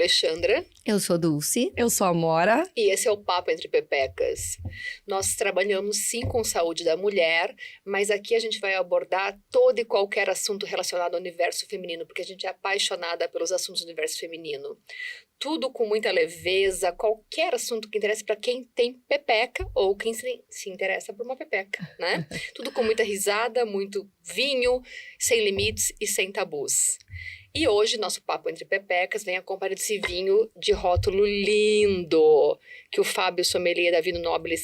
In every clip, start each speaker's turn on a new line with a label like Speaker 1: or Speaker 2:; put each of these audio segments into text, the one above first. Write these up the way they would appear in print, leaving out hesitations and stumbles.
Speaker 1: Alexandra.
Speaker 2: Eu sou Dulce.
Speaker 3: Eu sou a Amora.
Speaker 1: E esse é o Papo Entre Pepecas. Nós trabalhamos sim com saúde da mulher, mas aqui a gente vai abordar todo e qualquer assunto relacionado ao universo feminino, porque a gente é apaixonada pelos assuntos do universo feminino. Tudo com muita leveza, qualquer assunto que interesse para quem tem pepeca ou quem se interessa por uma pepeca, né? Tudo com muita risada, muito vinho, sem limites e sem tabus. E hoje, nosso Papo Entre Pepecas vem acompanhado desse vinho de rótulo lindo, que o Fábio Sommelier da Vinho Nobile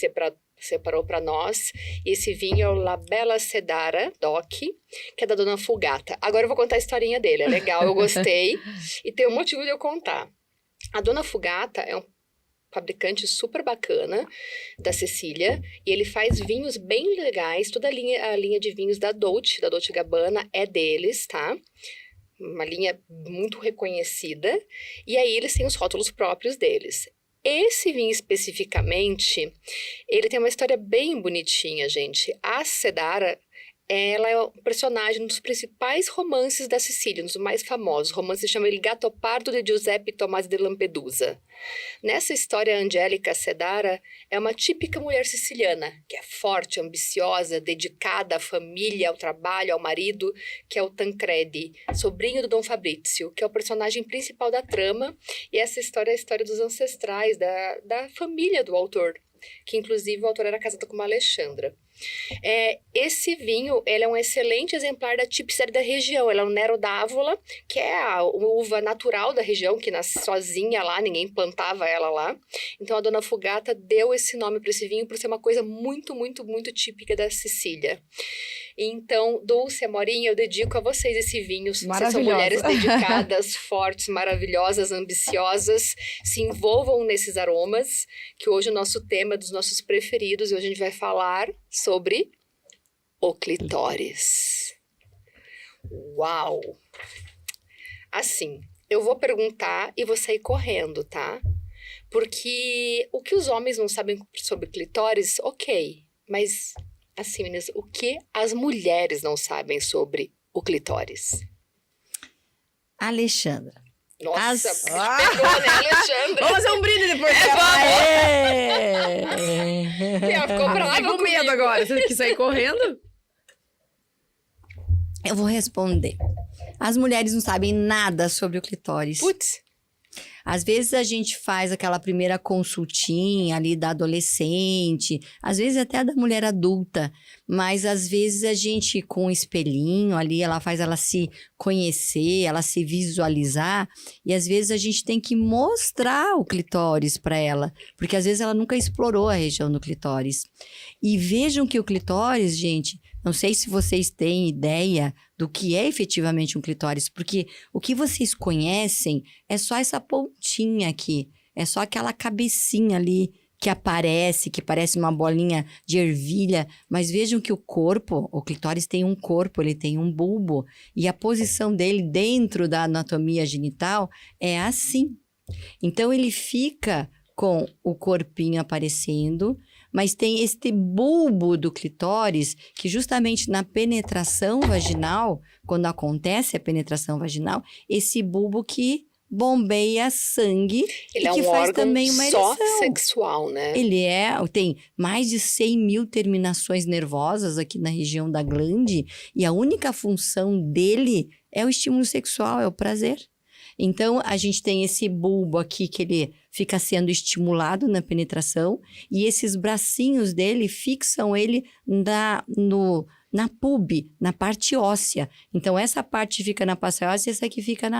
Speaker 1: separou para nós. E esse vinho é o La Bella Sedara DOC, que é da Dona Fugata. Agora eu vou contar a historinha dele, é legal, eu gostei. E tem um motivo de eu contar. A Dona Fugata é um fabricante super bacana da Sicília, e ele faz vinhos bem legais. Toda a linha de vinhos da Dolce Gabbana é deles, tá? Uma linha muito reconhecida, e aí eles têm os rótulos próprios deles. Esse vinho especificamente, ele tem uma história bem bonitinha, gente. A Sedara, ela é um personagem dos principais romances da Sicília, um dos mais famosos. O romance se chama Il Gattopardo de Giuseppe Tomasi de Lampedusa. Nessa história, a Angélica Sedara é uma típica mulher siciliana, que é forte, ambiciosa, dedicada à família, ao trabalho, ao marido, que é o Tancredi, sobrinho do Dom Fabrizio, que é o personagem principal da trama. E essa história é a história dos ancestrais, da família do autor, que inclusive o autor era casado com uma Alexandra. Esse vinho, ele é um excelente exemplar da tipicidade da região. Ela é um Nero d'Avola, que é a uva natural da região, que nasce sozinha lá, ninguém plantava ela lá. Então a Dona Fugata deu esse nome para esse vinho por ser uma coisa muito, muito, muito típica da Sicília. Então, Dulce, Amorinha, eu dedico a vocês esse vinho. Vocês são mulheres dedicadas, fortes, maravilhosas, ambiciosas. Se envolvam nesses aromas, que hoje é o nosso tema dos nossos preferidos. E hoje a gente vai falar sobre o clitóris. Uau! Assim, eu vou perguntar e vou sair correndo, tá? Porque o que os homens não sabem sobre clitóris, ok. Mas, assim, meninas, o que as mulheres não sabem sobre o clitóris?
Speaker 2: Alexandra.
Speaker 1: Nossa, pegou, né, Alexandra?
Speaker 3: Vamos fazer um brinde depois.
Speaker 1: Ficou brava
Speaker 3: com medo agora. Você quis sair correndo?
Speaker 2: Eu vou responder. As mulheres não sabem nada sobre o clitóris.
Speaker 1: Putz.
Speaker 2: Às vezes a gente faz aquela primeira consultinha ali da adolescente, às vezes até da mulher adulta, mas às vezes a gente com um espelhinho ali, ela faz ela se conhecer, ela se visualizar, e às vezes a gente tem que mostrar o clitóris para ela, porque às vezes ela nunca explorou a região do clitóris. E vejam que o clitóris, gente, não sei se vocês têm ideia do que é efetivamente um clitóris, porque o que vocês conhecem é só essa pontinha aqui, é só aquela cabecinha ali que aparece, que parece uma bolinha de ervilha, mas vejam que o clitóris tem um corpo, ele tem um bulbo, e a posição dele dentro da anatomia genital é assim. Então ele fica com o corpinho aparecendo, mas tem este bulbo do clitóris que justamente na penetração vaginal, quando acontece a penetração vaginal, esse bulbo que bombeia sangue
Speaker 1: ele
Speaker 2: e que faz também uma ereção.
Speaker 1: Só sexual, né?
Speaker 2: Ele tem mais de 100 mil terminações nervosas aqui na região da glande, e a única função dele é o estímulo sexual, é o prazer. Então, a gente tem esse bulbo aqui que ele fica sendo estimulado na penetração, e esses bracinhos dele fixam ele na pube, na parte óssea. Então, essa parte fica na parte óssea e essa aqui fica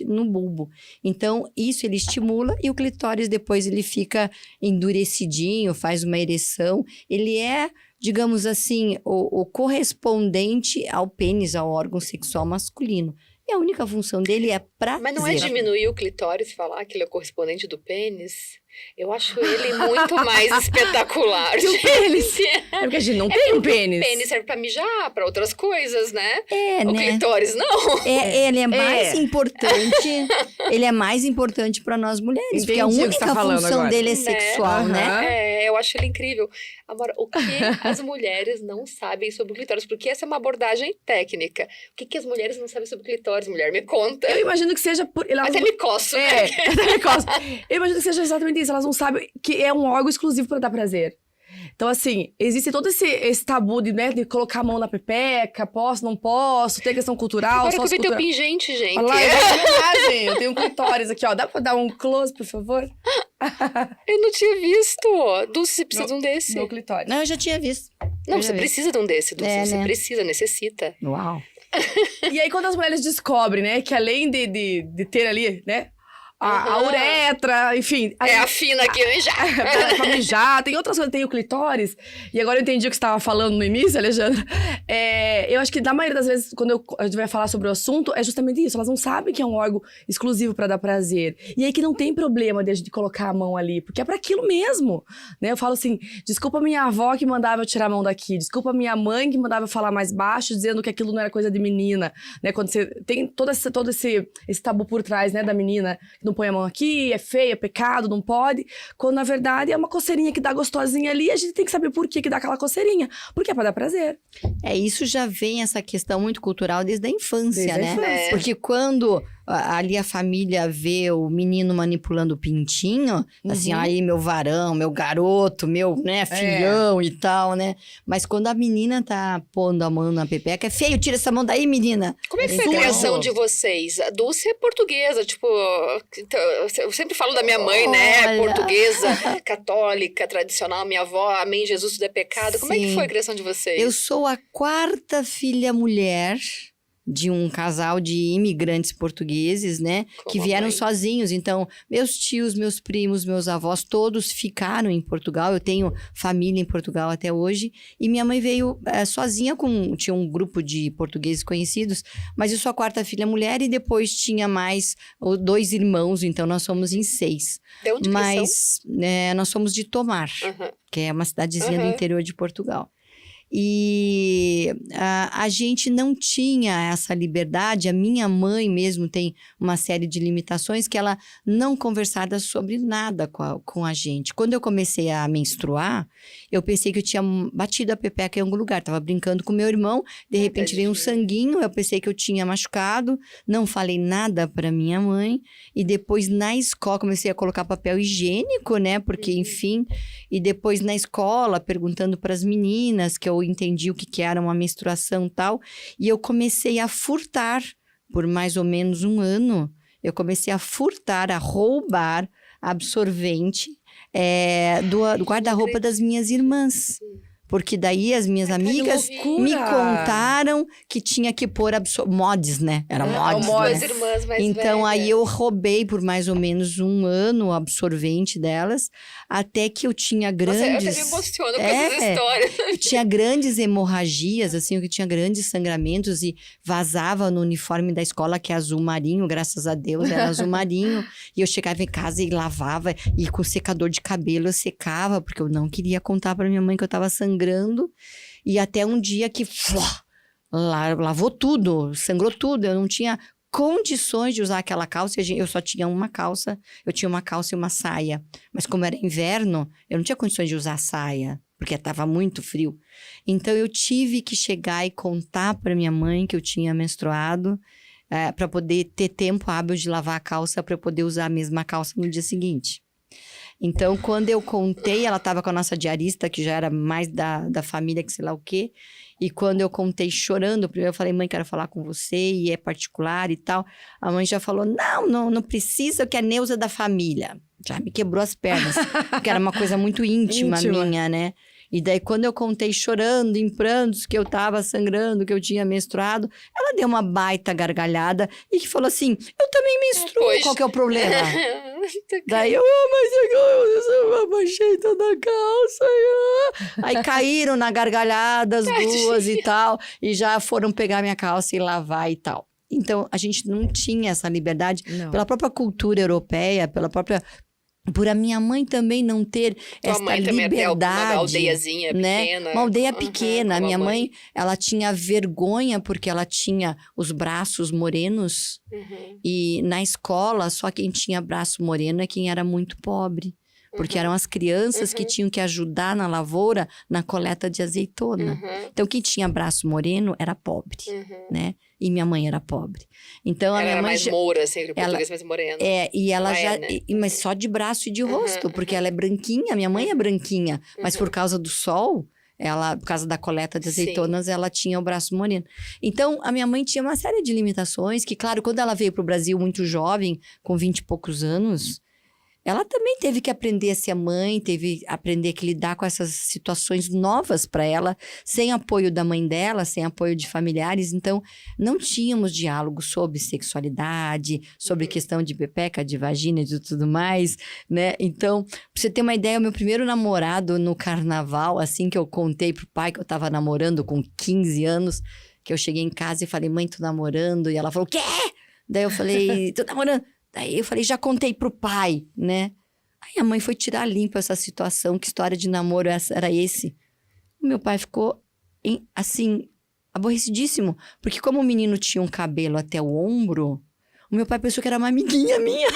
Speaker 2: no bulbo. Então, isso ele estimula, e o clitóris depois ele fica endurecidinho, faz uma ereção. Ele é, digamos assim, o correspondente ao pênis, ao órgão sexual masculino. E a única função dele é prazer.
Speaker 1: Mas não é diminuir o clitóris, falar que ele é o correspondente do pênis? Eu acho ele muito mais espetacular.
Speaker 3: Que o pênis? É porque a gente não tem um pênis.
Speaker 1: O pênis serve pra mijar, pra outras coisas, né?
Speaker 2: O
Speaker 1: clitóris não.
Speaker 2: Ele é mais importante. Ele é mais importante pra nós mulheres.
Speaker 3: Entendi,
Speaker 2: porque a única função
Speaker 3: agora
Speaker 2: dele é sexual, né?
Speaker 1: eu acho ele incrível. Agora, o que as mulheres não sabem sobre o clitóris? Porque essa é uma abordagem técnica. O que as mulheres não sabem sobre o clitóris, mulher? Me conta.
Speaker 3: Eu imagino que seja por...
Speaker 1: Até me coço,
Speaker 3: É,
Speaker 1: né?
Speaker 3: até me coça. Eu imagino que seja exatamente isso. Elas não sabem que é um órgão exclusivo pra dar prazer. Então, assim, existe todo esse tabu de colocar a mão na pepeca, posso, não posso, tem a questão cultural,
Speaker 1: Agora que eu vi teu
Speaker 3: sociocultural.
Speaker 1: pingente, gente.
Speaker 3: Olha lá, é verdade. Eu tenho um clitóris aqui, ó. Dá pra dar um close, por favor?
Speaker 1: Eu não tinha visto. Dulce, você precisa de um desse.
Speaker 3: Meu clitóris.
Speaker 2: Não, eu já tinha visto.
Speaker 1: Não,
Speaker 2: Eu já
Speaker 1: você
Speaker 2: vi.
Speaker 1: precisa de um desse, Dulce.
Speaker 2: É,
Speaker 1: Você
Speaker 2: né?
Speaker 1: precisa, necessita.
Speaker 2: Uau.
Speaker 3: E aí, quando as mulheres descobrem, né, que além de ter ali, né, a
Speaker 1: Aham.
Speaker 3: uretra, enfim...
Speaker 1: É a fina aqui, já.
Speaker 3: pra mijar, tem outras coisas, tem o clitóris. E agora eu entendi o que você estava falando no início, Alexandra. Eu acho que na maioria das vezes, quando a gente vai falar sobre o assunto, é justamente isso. Elas não sabem que é um órgão exclusivo para dar prazer. E aí que não tem problema de a gente colocar a mão ali, porque é para aquilo mesmo. Né? Eu falo assim, desculpa minha avó que mandava eu tirar a mão daqui, desculpa minha mãe que mandava eu falar mais baixo, dizendo que aquilo não era coisa de menina. Né? Quando você tem todo esse tabu por trás, né, da menina, não põe a mão aqui, é feio, é pecado, não pode. Quando, na verdade, é uma coceirinha que dá gostosinha ali, a gente tem que saber por que dá aquela coceirinha. Porque é pra dar prazer.
Speaker 2: Isso já vem, essa questão muito cultural desde a infância,
Speaker 3: Desde a
Speaker 2: né?
Speaker 3: infância.
Speaker 2: Porque quando ali a família vê o menino manipulando o pintinho, assim, aí meu varão, meu garoto, meu, né, filhão e tal, né? Mas quando a menina tá pondo a mão na pepeca, é feio, tira essa mão daí, menina.
Speaker 1: Como é que foi a
Speaker 3: Então-
Speaker 1: criação de vocês? A Dulce é portuguesa, tipo... Eu sempre falo da minha mãe, né?
Speaker 2: Olha.
Speaker 1: Portuguesa, católica, tradicional. Minha avó, amém, Jesus, tudo é pecado. Como é que
Speaker 2: Sim.
Speaker 1: foi a criação de vocês?
Speaker 2: Eu sou a quarta filha mulher de um casal de imigrantes portugueses, né?
Speaker 1: Como
Speaker 2: Que
Speaker 1: a
Speaker 2: vieram
Speaker 1: mãe.
Speaker 2: sozinhos. Então, meus tios, meus primos, meus avós, todos ficaram em Portugal. Eu tenho família em Portugal até hoje. E minha mãe veio sozinha tinha um grupo de portugueses conhecidos, mas eu sou a quarta filha mulher e depois tinha mais 2 irmãos, então nós somos em 6.
Speaker 1: De onde que
Speaker 2: Mas nós somos de Tomar,
Speaker 1: são? Aham.
Speaker 2: que é uma cidadezinha do
Speaker 1: Aham.
Speaker 2: interior de Portugal. E a gente não tinha essa liberdade. A minha mãe mesmo tem uma série de limitações que ela não conversava sobre nada com a gente. Quando eu comecei a menstruar, eu pensei que eu tinha batido a pepeca em algum lugar. Tava brincando com meu irmão, de repente veio um
Speaker 1: tadinho.
Speaker 2: sanguinho, eu pensei que eu tinha machucado, não falei nada para minha mãe. E depois na escola comecei a colocar papel higiênico, né? Porque, enfim, e depois na escola perguntando para as meninas que eu entendi o que era uma menstruação e tal, e eu comecei a furtar por mais ou menos 1 ano. Eu comecei a furtar, a roubar absorvente do guarda-roupa das minhas irmãs. Porque daí as minhas amigas
Speaker 3: loucura!
Speaker 2: me contaram que tinha que pôr mods, né? Era mods,
Speaker 1: Duas
Speaker 2: né?
Speaker 1: irmãs mais
Speaker 2: Então, aí
Speaker 1: velhas.
Speaker 2: eu roubei por mais ou menos 1 ano o absorvente delas, até que eu tinha
Speaker 1: Nossa, eu
Speaker 2: grandes...
Speaker 1: até me emociono com essas histórias.
Speaker 2: eu tinha grandes hemorragias, assim, eu tinha grandes sangramentos e vazava no uniforme da escola, que é azul marinho, graças a Deus era azul marinho. E eu chegava em casa e lavava, e com secador de cabelo eu secava, porque eu não queria contar pra minha mãe que eu tava sangrando. E até um dia que lavou tudo, sangrou tudo, eu não tinha condições de usar aquela calça, eu só tinha uma calça, eu tinha uma calça e uma saia. Mas como era inverno, eu não tinha condições de usar saia, porque estava muito frio. Então eu tive que chegar e contar para minha mãe que eu tinha menstruado, para poder ter tempo hábil de lavar a calça, para eu poder usar a mesma calça no dia seguinte. Então, quando eu contei, ela estava com a nossa diarista, que já era mais da família, que sei lá o quê. E quando eu contei chorando, primeiro eu falei, mãe, quero falar com você, e é particular e tal. A mãe já falou, não precisa, que é Neuza da família. Já me quebrou as pernas, porque era uma coisa muito íntima minha, né? E daí, quando eu contei chorando, em prantos, que eu tava sangrando, que eu tinha menstruado, ela deu uma baita gargalhada e que falou assim, eu também menstruo,
Speaker 1: Pois.
Speaker 2: qual que é o problema? Daí eu, mas eu abaixei toda a calça. Aí caíram na gargalhada as duas e tal, e já foram pegar minha calça e lavar e tal. Então, a gente não tinha essa liberdade
Speaker 3: Não.
Speaker 2: pela própria cultura europeia, por a minha mãe também não ter
Speaker 1: Tua
Speaker 2: essa
Speaker 1: mãe também é uma
Speaker 2: liberdade,
Speaker 1: aldeiazinha
Speaker 2: né?
Speaker 1: pequena.
Speaker 2: Uma aldeia
Speaker 1: Aham,
Speaker 2: pequena. A
Speaker 1: como
Speaker 2: minha mãe, ela tinha vergonha porque ela tinha os braços morenos
Speaker 1: Uhum.
Speaker 2: e na escola só quem tinha braço moreno é quem era muito pobre. porque eram as crianças que tinham que ajudar na lavoura, na coleta de azeitona. Então, quem tinha braço moreno era pobre, né? E minha mãe era pobre. Então, a
Speaker 1: Ela
Speaker 2: minha
Speaker 1: era
Speaker 2: mãe
Speaker 1: mais moura, assim, o português mais moreno.
Speaker 2: e ela
Speaker 1: Ela
Speaker 2: já...
Speaker 1: né?
Speaker 2: mas só de braço e de rosto, porque ela é branquinha, minha mãe é branquinha. Mas por causa do sol, por causa da coleta de azeitonas, ela tinha o braço moreno. Então, a minha mãe tinha uma série de limitações, que claro, quando ela veio para o Brasil muito jovem, com 20 e poucos anos, ela também teve que aprender a ser mãe, teve que aprender a lidar com essas situações novas para ela, sem apoio da mãe dela, sem apoio de familiares. Então, não tínhamos diálogo sobre sexualidade, sobre questão de pepeca, de vagina e de tudo mais, né? Então, pra você ter uma ideia, o meu primeiro namorado no carnaval, assim que eu contei pro pai que eu tava namorando com 15 anos, que eu cheguei em casa e falei, mãe, tô namorando. E ela falou, o quê? Daí eu falei, tô namorando. Daí eu falei, já contei pro pai, né? Aí a mãe foi tirar limpo essa situação, que história de namoro era esse? O meu pai ficou, assim, aborrecidíssimo. Porque como o menino tinha um cabelo até o ombro, o meu pai pensou que era uma amiguinha minha.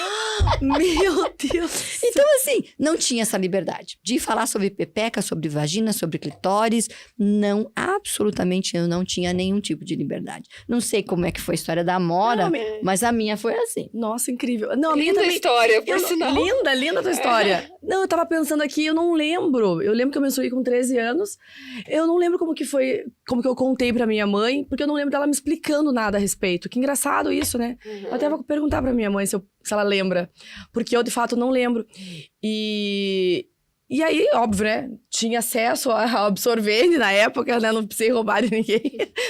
Speaker 3: Meu Deus!
Speaker 2: Então, assim, não tinha essa liberdade de falar sobre pepeca, sobre vagina, sobre clitóris. Não, absolutamente, eu não tinha nenhum tipo de liberdade. Não sei como é que foi a história da Amora, mas a minha foi assim.
Speaker 3: Nossa, incrível. Não, a minha
Speaker 1: Linda
Speaker 3: também...
Speaker 1: história, por sinal.
Speaker 3: Linda a tua história. Não, eu tava pensando aqui, eu não lembro. Eu lembro que eu menstruei com 13 anos. Eu não lembro como que foi, como que eu contei pra minha mãe, porque eu não lembro dela me explicando nada a respeito. Que engraçado isso, né? Eu até vou perguntar pra minha mãe se ela lembra. Porque eu, de fato, não lembro. E aí, óbvio, né? Tinha acesso ao absorvente na época, né? Não precisei roubar de ninguém.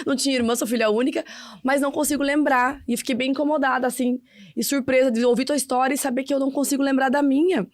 Speaker 3: Não tinha irmã, sou filha única. Mas não consigo lembrar. E fiquei bem incomodada, assim. E surpresa de ouvir tua história e saber que eu não consigo lembrar da minha.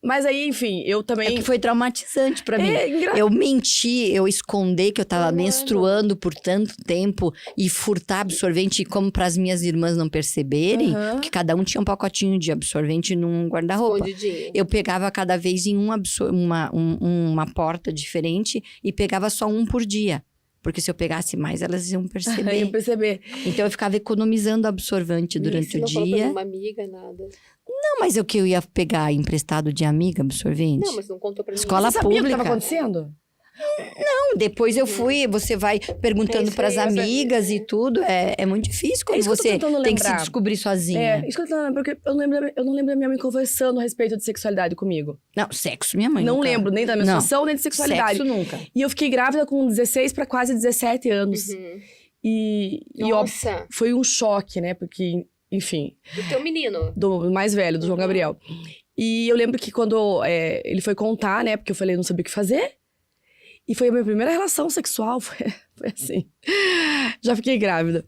Speaker 3: Mas aí, enfim, eu também...
Speaker 2: É que foi traumatizante pra mim. Eu menti, eu escondi que eu tava menstruando por tanto tempo e furtar absorvente como pras minhas irmãs não perceberem, porque cada um tinha um pacotinho de absorvente num guarda-roupa.
Speaker 1: Escondidinho.
Speaker 2: Eu pegava cada vez em uma porta diferente e pegava só um por dia. Porque se eu pegasse mais, elas iam perceber.
Speaker 3: Iam perceber.
Speaker 2: Então, eu ficava economizando absorvente durante o
Speaker 1: não falou pra
Speaker 2: dia.
Speaker 1: uma amiga, nada.
Speaker 2: Não, mas o que eu ia pegar emprestado de amiga, absorvente?
Speaker 1: Não, mas não contou pra mim.
Speaker 2: Escola
Speaker 3: Você sabia o que
Speaker 2: pública.
Speaker 3: estava acontecendo?
Speaker 2: Não, depois eu fui, você vai perguntando pras amigas e tudo. É muito difícil quando
Speaker 3: isso que eu tô
Speaker 2: você
Speaker 3: tentando
Speaker 2: tem que se
Speaker 3: lembrar.
Speaker 2: descobrir sozinha.
Speaker 3: Isso que eu tô lembrando, porque eu não lembro da minha mãe conversando a respeito de sexualidade comigo.
Speaker 2: Não, sexo, minha mãe
Speaker 3: Não
Speaker 2: nunca.
Speaker 3: lembro nem da menstruação, nem de sexualidade.
Speaker 2: Sexo nunca.
Speaker 3: E eu fiquei grávida com 16 para quase 17 anos. E ó,
Speaker 1: Nossa,
Speaker 3: foi um choque, né? Porque, enfim,
Speaker 1: do teu menino.
Speaker 3: do mais velho, do João Gabriel. E eu lembro que quando ele foi contar, né? Porque eu falei, não sabia o que fazer. E foi a minha primeira relação sexual, foi assim. Já fiquei grávida.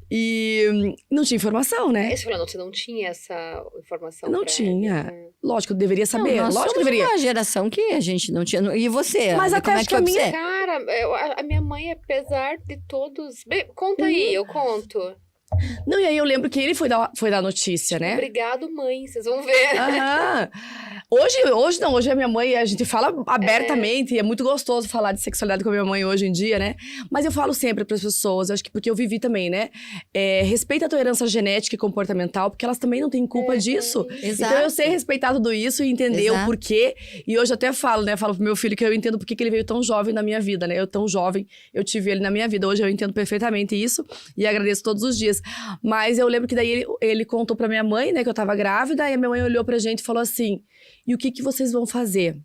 Speaker 3: E não tinha informação, né?
Speaker 1: Aí você falou, você não tinha essa informação
Speaker 3: Não
Speaker 1: pra
Speaker 3: tinha.
Speaker 1: ela.
Speaker 3: Lógico, eu deveria saber.
Speaker 2: Não, nós
Speaker 3: Lógico que eu
Speaker 2: somos
Speaker 3: deveria.
Speaker 2: uma geração que a gente não tinha. E você?
Speaker 3: Mas
Speaker 2: Ana,
Speaker 3: até
Speaker 2: como é
Speaker 3: acho
Speaker 2: que foi
Speaker 3: que a
Speaker 2: pra
Speaker 3: minha-
Speaker 2: você?
Speaker 1: Cara, a minha mãe, apesar de todos... Bem, conta aí, eu conto.
Speaker 3: Não, e aí eu lembro que ele foi dar notícia, né?
Speaker 1: Obrigado, mãe, vocês vão ver.
Speaker 3: Aham. Hoje a minha mãe, a gente fala abertamente, e é muito gostoso falar de sexualidade com a minha mãe hoje em dia, né? Mas eu falo sempre para as pessoas, acho que porque eu vivi também, né? Respeita a tua herança genética e comportamental, porque elas também não têm culpa disso.
Speaker 2: Exato.
Speaker 3: Então eu sei respeitar tudo isso e entender o
Speaker 2: Exato.
Speaker 3: porquê. E hoje eu até falo, né? Falo pro meu filho que eu entendo porque que ele veio tão jovem na minha vida, né? Eu tão jovem, eu tive ele na minha vida. Hoje eu entendo perfeitamente isso e agradeço todos os dias. Mas eu lembro que daí ele contou pra minha mãe, né, que eu tava grávida, e a minha mãe olhou pra gente e falou assim: e o que vocês vão fazer?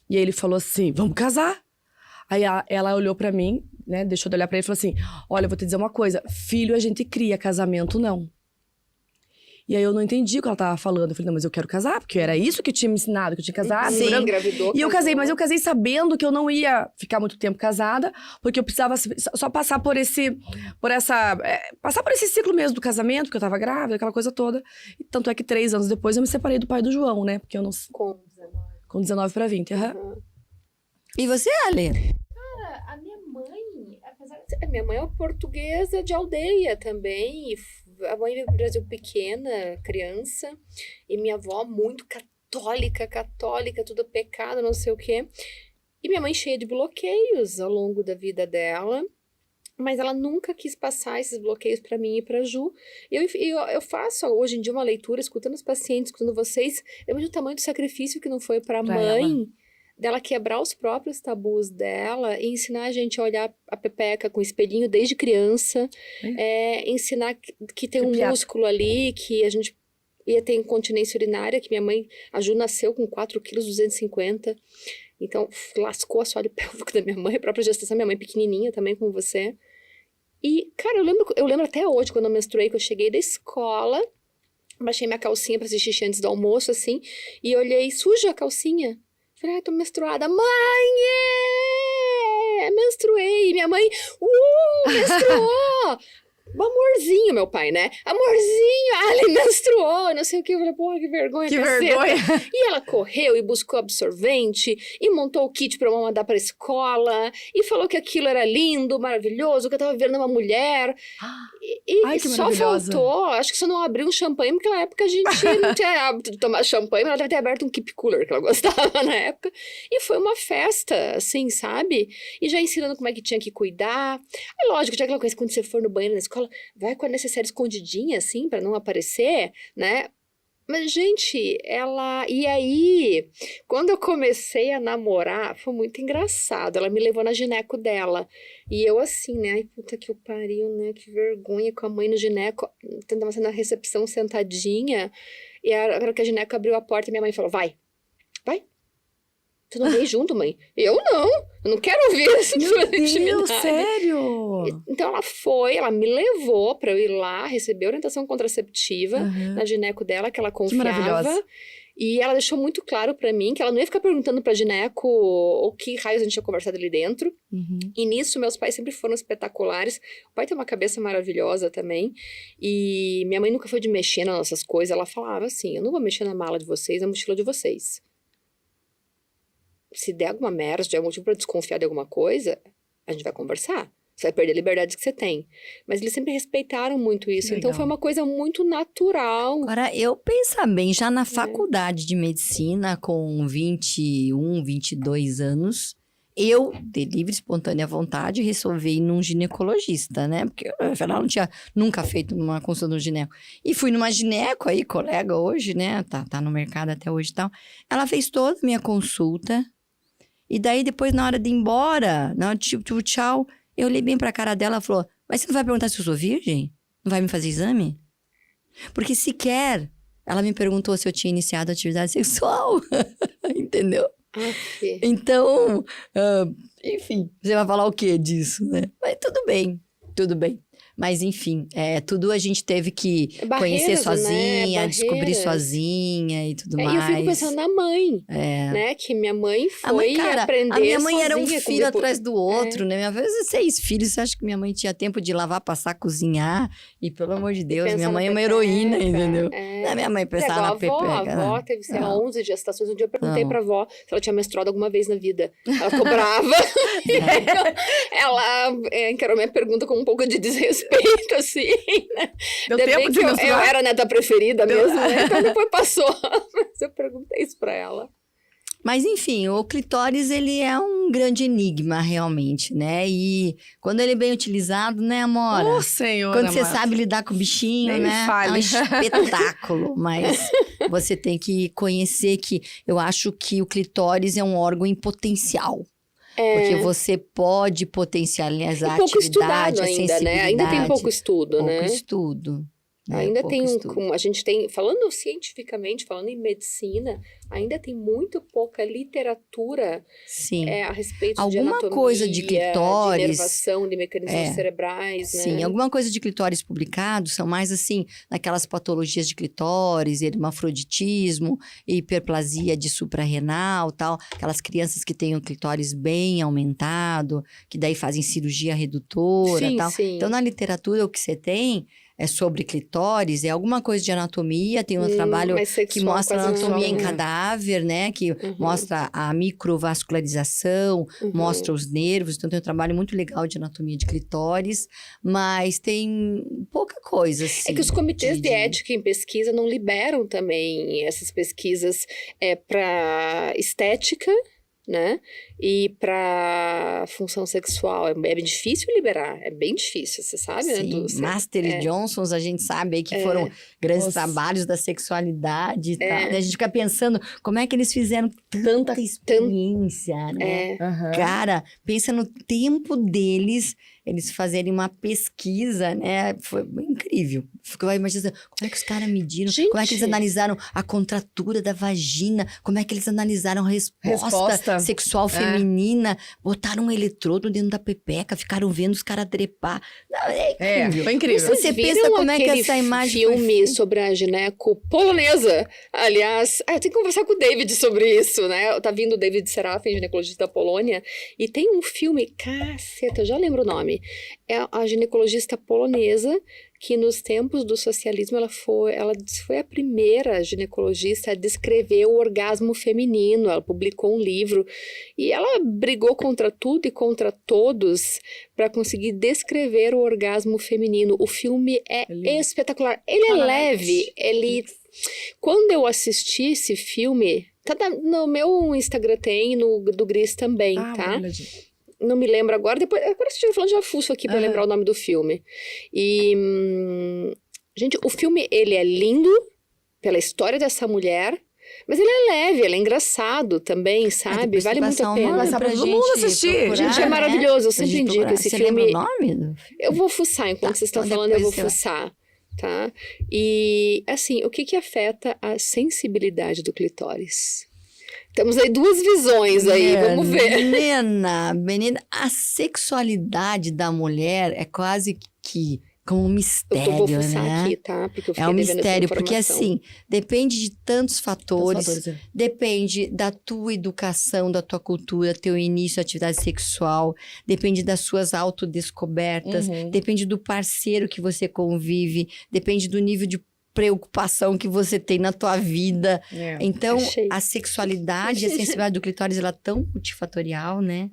Speaker 3: E aí ele falou assim: vamos casar. Aí ela olhou pra mim, né, deixou de olhar pra ele e falou assim: olha, eu vou te dizer uma coisa, filho a gente cria, casamento não. E aí eu não entendi o que ela tava falando. Eu falei, não, mas eu quero casar, porque era isso que tinha me ensinado, que eu tinha que casar.
Speaker 2: Sim.
Speaker 3: namorando.
Speaker 1: Engravidou,
Speaker 3: E eu
Speaker 1: casou.
Speaker 3: casei, mas eu casei sabendo que eu não ia ficar muito tempo casada, porque eu precisava só passar passar por esse ciclo mesmo do casamento, que eu tava grávida, aquela coisa toda. E tanto é que 3 anos depois eu me separei do pai do João, né? Porque eu não...
Speaker 1: Com 19.
Speaker 3: Com 19 pra 20, aham.
Speaker 2: E você, Ale?
Speaker 1: A minha mãe, apesar de ser... A minha mãe é uma portuguesa de aldeia também. A mãe veio pro Brasil pequena, criança. E minha avó muito católica, tudo pecado, não sei o quê. E minha mãe cheia de bloqueios ao longo da vida dela. Mas ela nunca quis passar esses bloqueios para mim e para Ju. Eu faço hoje em dia uma leitura, escutando os pacientes, escutando vocês. Eu vejo o tamanho do sacrifício que não foi para a mãe, dela quebrar os próprios tabus dela e ensinar a gente a olhar a pepeca com espelhinho desde criança. Ensinar que tem um músculo ali, que a gente ia ter incontinência urinária, que minha mãe, a Ju, nasceu com 4 quilos 250. Então, lascou o assoalho pélvico da minha mãe, a própria gestação, minha mãe pequenininha também, como você. E, cara, eu lembro até hoje, quando eu menstruei, que eu cheguei da escola, baixei minha calcinha pra fazer xixi antes do almoço, assim, e olhei, suja a calcinha. Falei, tô menstruada. Mãe, menstruei. E minha mãe, menstruou. Amorzinho, meu pai, né? Amorzinho, ele menstruou, não sei o que. Eu falei, porra, que vergonha,
Speaker 3: Que
Speaker 1: caceta.
Speaker 3: vergonha.
Speaker 1: E ela correu e buscou absorvente e montou o kit pra eu mandar pra escola e falou que aquilo era lindo, maravilhoso, que eu tava vendo uma mulher.
Speaker 3: Ai, que
Speaker 1: só
Speaker 3: maravilhosa.
Speaker 1: faltou, acho que só não abriu um champanhe, porque na época a gente não tinha hábito de tomar champanhe, mas ela deve ter aberto um keep cooler, que ela gostava na época. E foi uma festa, assim, sabe? E já ensinando como é que tinha que cuidar. É lógico, tinha aquela coisa, quando você for no banheiro na escola, vai com a necessária escondidinha, assim, pra não aparecer, né? Mas, gente, ela... E aí, quando eu comecei a namorar, foi muito engraçado. Ela me levou na gineco dela. E eu assim, né? Ai, puta que eu pariu, né? Que vergonha, com a mãe no gineco. Tava na recepção sentadinha. E a hora que a gineco abriu a porta, minha mãe falou, vai. Tu não veio junto, mãe? Eu não quero ouvir essa sua intimidade.
Speaker 3: Meu Deus, sério?
Speaker 1: Então ela me levou pra eu ir lá, receber orientação contraceptiva na gineco dela, que ela confiava.
Speaker 3: maravilhosa.
Speaker 1: E ela deixou muito claro pra mim que ela não ia ficar perguntando pra gineco o que raios a gente tinha conversado ali dentro. E nisso, meus pais sempre foram espetaculares. O pai tem uma cabeça maravilhosa também. E minha mãe nunca foi de mexer nas nossas coisas. Ela falava assim, eu não vou mexer na mala de vocês, na mochila de vocês. Se der alguma merda, se der motivo pra desconfiar de alguma coisa, a gente vai conversar. Você vai perder a liberdade que você tem. Mas eles sempre respeitaram muito isso.
Speaker 3: Legal.
Speaker 1: Então, foi uma coisa muito natural.
Speaker 2: Agora, eu penso bem, já na faculdade de medicina, com 21, 22 anos, eu, de livre e espontânea vontade, resolvi ir num ginecologista, né? Porque eu, afinal, não tinha nunca feito uma consulta no gineco. E fui numa gineco aí, colega hoje, né? Tá no mercado até hoje e tal. Ela fez toda a minha consulta. E daí, depois, na hora de ir embora, na hora de tipo, tchau, eu olhei bem pra cara dela e falou, mas você não vai perguntar se eu sou virgem? Não vai me fazer exame? Porque sequer ela me perguntou se eu tinha iniciado atividade sexual. Entendeu? Então, enfim, você vai falar o que disso, né? Mas tudo bem. Mas, enfim, tudo a gente teve que conhecer sozinha,
Speaker 1: né?
Speaker 2: descobrir sozinha e tudo mais.
Speaker 1: E eu fico pensando na mãe, né? Que minha mãe foi aprender
Speaker 2: a minha mãe era um
Speaker 1: sozinha,
Speaker 2: filho atrás do outro, né? Minha vez 6 filhos, você acha que minha mãe tinha tempo de lavar, passar, cozinhar? E pelo amor de Deus, minha mãe é uma heroína, entendeu? Não, minha mãe pensava na pepeca.
Speaker 1: A avó teve 11 gestações. Um dia eu perguntei pra avó se ela tinha menstruado alguma vez na vida. Ela ficou brava. Ela encarou minha pergunta com um pouco de desrespeito, assim, né?
Speaker 3: Deu tempo de menstruar?
Speaker 1: Eu era a neta preferida mesmo, né? Então depois passou. Mas eu perguntei isso pra ela.
Speaker 2: Mas, enfim, o clitóris, ele é um grande enigma, realmente, né? E quando ele é bem utilizado, né, Amora?
Speaker 3: Ô, senhora,
Speaker 2: quando você sabe lidar com o bichinho,
Speaker 3: nem
Speaker 2: né?
Speaker 3: me fale.
Speaker 2: É um espetáculo. Mas você tem que conhecer que... Eu acho que o clitóris é um órgão em potencial. Porque você pode potencializar a
Speaker 1: pouco
Speaker 2: atividade,
Speaker 1: estudado
Speaker 2: a
Speaker 1: ainda,
Speaker 2: sensibilidade.
Speaker 1: né? Ainda tem pouco estudo, né?
Speaker 2: Pouco estudo.
Speaker 1: Ainda tem
Speaker 2: estudo.
Speaker 1: a gente tem, falando cientificamente, falando em medicina, ainda tem muito pouca literatura
Speaker 2: Sim.
Speaker 1: A respeito de
Speaker 2: Alguma
Speaker 1: anatomia,
Speaker 2: coisa de clitóris,
Speaker 1: de inervação, de mecanismos cerebrais, né?
Speaker 2: Sim, alguma coisa de clitóris publicado são mais assim, naquelas patologias de clitóris, hermafroditismo, hiperplasia de suprarrenal, tal, aquelas crianças que têm o clitóris bem aumentado, que daí fazem cirurgia redutora,
Speaker 1: Sim,
Speaker 2: tal.
Speaker 1: sim.
Speaker 2: Então, na literatura, o que você tem é sobre clitóris, é alguma coisa de anatomia, tem um trabalho que mostra a anatomia em cadáver, né? Que mostra a microvascularização, mostra os nervos, então tem um trabalho muito legal de anatomia de clitóris, mas tem pouca coisa, assim.
Speaker 1: É que os comitês de ética em pesquisa não liberam também essas pesquisas para estética né? E pra função sexual, é bem difícil liberar, é bem difícil, você sabe, né?
Speaker 2: Sim, Master e Johnsons, a gente sabe aí que foram grandes trabalhos da sexualidade e tal. Daí a gente fica pensando como é que eles fizeram tanta experiência, né? Cara, pensa no tempo deles, eles fazerem uma pesquisa, né? Foi incrível. Ficou imaginando como é que os caras mediram, como é que eles analisaram a contratura da vagina, como é que eles analisaram a resposta sexual feminina, botaram um eletrodo dentro da pepeca, ficaram vendo os caras trepar. É incrível.
Speaker 3: Foi incrível.
Speaker 1: Vocês
Speaker 2: Você
Speaker 1: viram
Speaker 2: pensa como é que essa imagem
Speaker 1: filme sobre a gineco polonesa? Aliás, eu tenho que conversar com o David sobre isso, né? Tá vindo o David Serafin, ginecologista da Polônia, e tem um filme, caceta, eu já lembro o nome. É a ginecologista polonesa que nos tempos do socialismo ela foi a primeira ginecologista a descrever o orgasmo feminino. Ela publicou um livro e ela brigou contra tudo e contra todos para conseguir descrever o orgasmo feminino. O filme é espetacular. Ele é leve, Quando eu assisti esse filme, no meu Instagram tem, do Gris também, tá? Não me lembro agora, agora você estiver falando, já fuço aqui pra lembrar o nome do filme. E, gente, o filme, ele é lindo pela história dessa mulher, mas ele é leve, ele é engraçado também, sabe? Vale muito a pena.
Speaker 3: Vai pra todo mundo assistir.
Speaker 1: Gente, é maravilhoso, eu sempre indico esse filme.
Speaker 2: Você lembra o nome?
Speaker 1: Eu vou fuçar, enquanto vocês estão falando, eu vou fuçar, tá? E, assim, o que afeta a sensibilidade do clitóris? Temos aí duas visões aí, vamos ver.
Speaker 2: Menina, a sexualidade da mulher é quase que como um mistério,
Speaker 1: eu vou fuçar
Speaker 2: né?
Speaker 1: aqui, tá? Porque eu
Speaker 2: é um mistério, porque assim, depende de tantos fatores, depende da tua educação, da tua cultura, teu início à atividade sexual, depende das suas autodescobertas, depende do parceiro que você convive, depende do nível de preocupação que você tem na tua vida. Então, a sexualidade e a sensibilidade do clitóris, ela é tão multifatorial, né?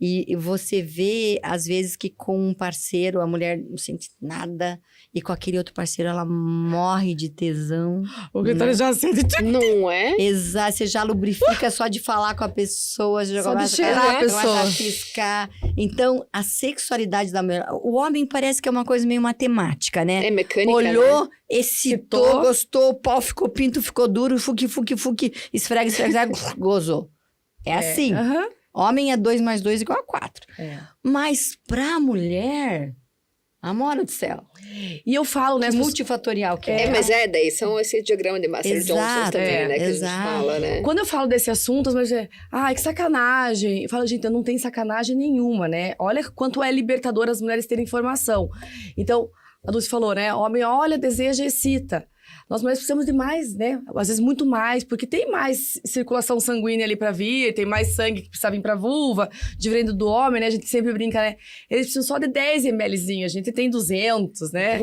Speaker 2: E você vê, às vezes, que com um parceiro, a mulher não sente nada, e com aquele outro parceiro, ela morre de tesão.
Speaker 3: O clitóris já sente.
Speaker 1: Não é?
Speaker 2: Exato, você já lubrifica só de falar com a pessoa, já
Speaker 3: só
Speaker 2: começa
Speaker 3: de cheirar a pessoa.
Speaker 2: a piscar. Então, a sexualidade da mulher... O homem parece que é uma coisa meio matemática, né?
Speaker 1: É mecânica,
Speaker 2: olhou,
Speaker 1: né?
Speaker 2: excitou, gostou, o pau ficou pinto, ficou duro, fuque, esfrega, gozou. É assim. Homem é 2 mais 2 igual a 4. Mas pra mulher, amor do céu.
Speaker 3: E eu falo, né?
Speaker 2: Multifatorial que é.
Speaker 1: Mas daí são esse diagrama de Master Johnson também, né? Que a gente fala, né?
Speaker 3: Quando eu falo desse assunto, mas que sacanagem. Eu falo, gente, não tem sacanagem nenhuma, né? Olha quanto é libertador as mulheres terem informação. Então, a Dulce falou, né? Homem olha, deseja, excita. Nós mulheres precisamos de mais, né? Às vezes muito mais, porque tem mais circulação sanguínea ali pra vir, tem mais sangue que precisa vir pra vulva, diferente do homem, né? A gente sempre brinca, né? Eles precisam só de 10 mlzinho, a gente tem 200, né?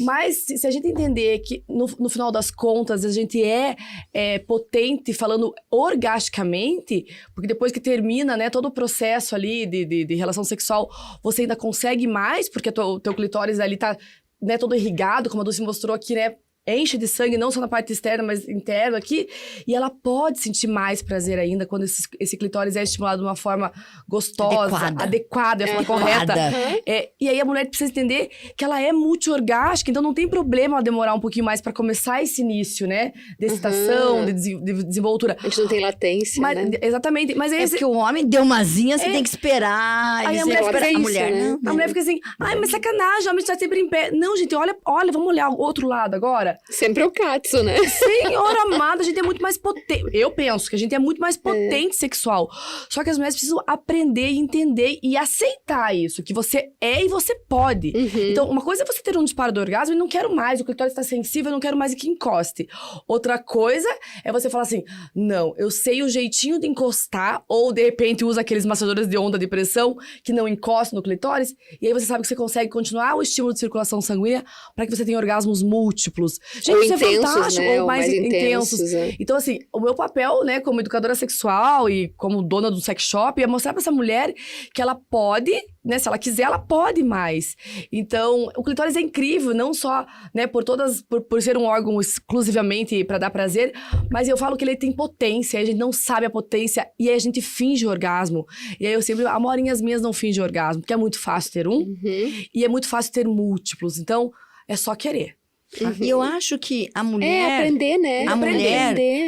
Speaker 3: Mas se a gente entender que, no final das contas, a gente é potente falando orgasticamente, porque depois que termina, né, todo o processo ali de relação sexual, você ainda consegue mais, porque o teu clitóris ali tá, né, todo irrigado, como a Dulce mostrou aqui, né? Enche de sangue, não só na parte externa, mas interna aqui. E ela pode sentir mais prazer ainda quando esse clitóris é estimulado de uma forma gostosa, adequada, é a forma correta. E aí a mulher precisa entender que ela é multiorgástica, então não tem problema ela demorar um pouquinho mais pra começar esse início, né? De excitação, de desenvoltura.
Speaker 1: A gente não tem latência, né?
Speaker 3: Exatamente. Mas aí
Speaker 2: porque o homem deu umazinha, você tem que esperar.
Speaker 3: Aí a mulher fica
Speaker 1: isso,
Speaker 3: mulher,
Speaker 1: né?
Speaker 3: A mulher fica assim, mas sacanagem, o homem está sempre em pé. Não, gente, olha, vamos olhar o outro lado agora.
Speaker 1: Sempre o Katsu, né?
Speaker 3: Senhor amado, a gente é muito mais potente. Eu penso que a gente é muito mais potente sexual. Só que as mulheres precisam aprender e entender e aceitar isso. Que você é e você pode. Então, uma coisa é você ter um disparo do orgasmo e não quero mais, o clitóris está sensível, eu não quero mais que encoste. Outra coisa é você falar assim, não, eu sei o jeitinho de encostar, ou de repente usa aqueles massadores de onda de pressão que não encostam no clitóris, e aí você sabe que você consegue continuar o estímulo de circulação sanguínea para que você tenha orgasmos múltiplos. Gente,
Speaker 1: Ou
Speaker 3: isso
Speaker 1: intensos,
Speaker 3: é fantástico.
Speaker 1: né?
Speaker 3: Ou mais intensos.
Speaker 1: É.
Speaker 3: Então, assim, o meu papel, né, como educadora sexual e como dona do sex shop, é mostrar pra essa mulher que ela pode, né, se ela quiser, ela pode mais. Então, o clitóris é incrível, não só, né, por ser um órgão exclusivamente pra dar prazer, mas eu falo que ele tem potência, a gente não sabe a potência, e aí a gente finge orgasmo. E aí eu sempre, amorinhas minhas não fingem orgasmo, porque é muito fácil ter um, e é muito fácil ter múltiplos. Então, é só querer.
Speaker 2: E eu acho que a mulher...
Speaker 1: aprender, né?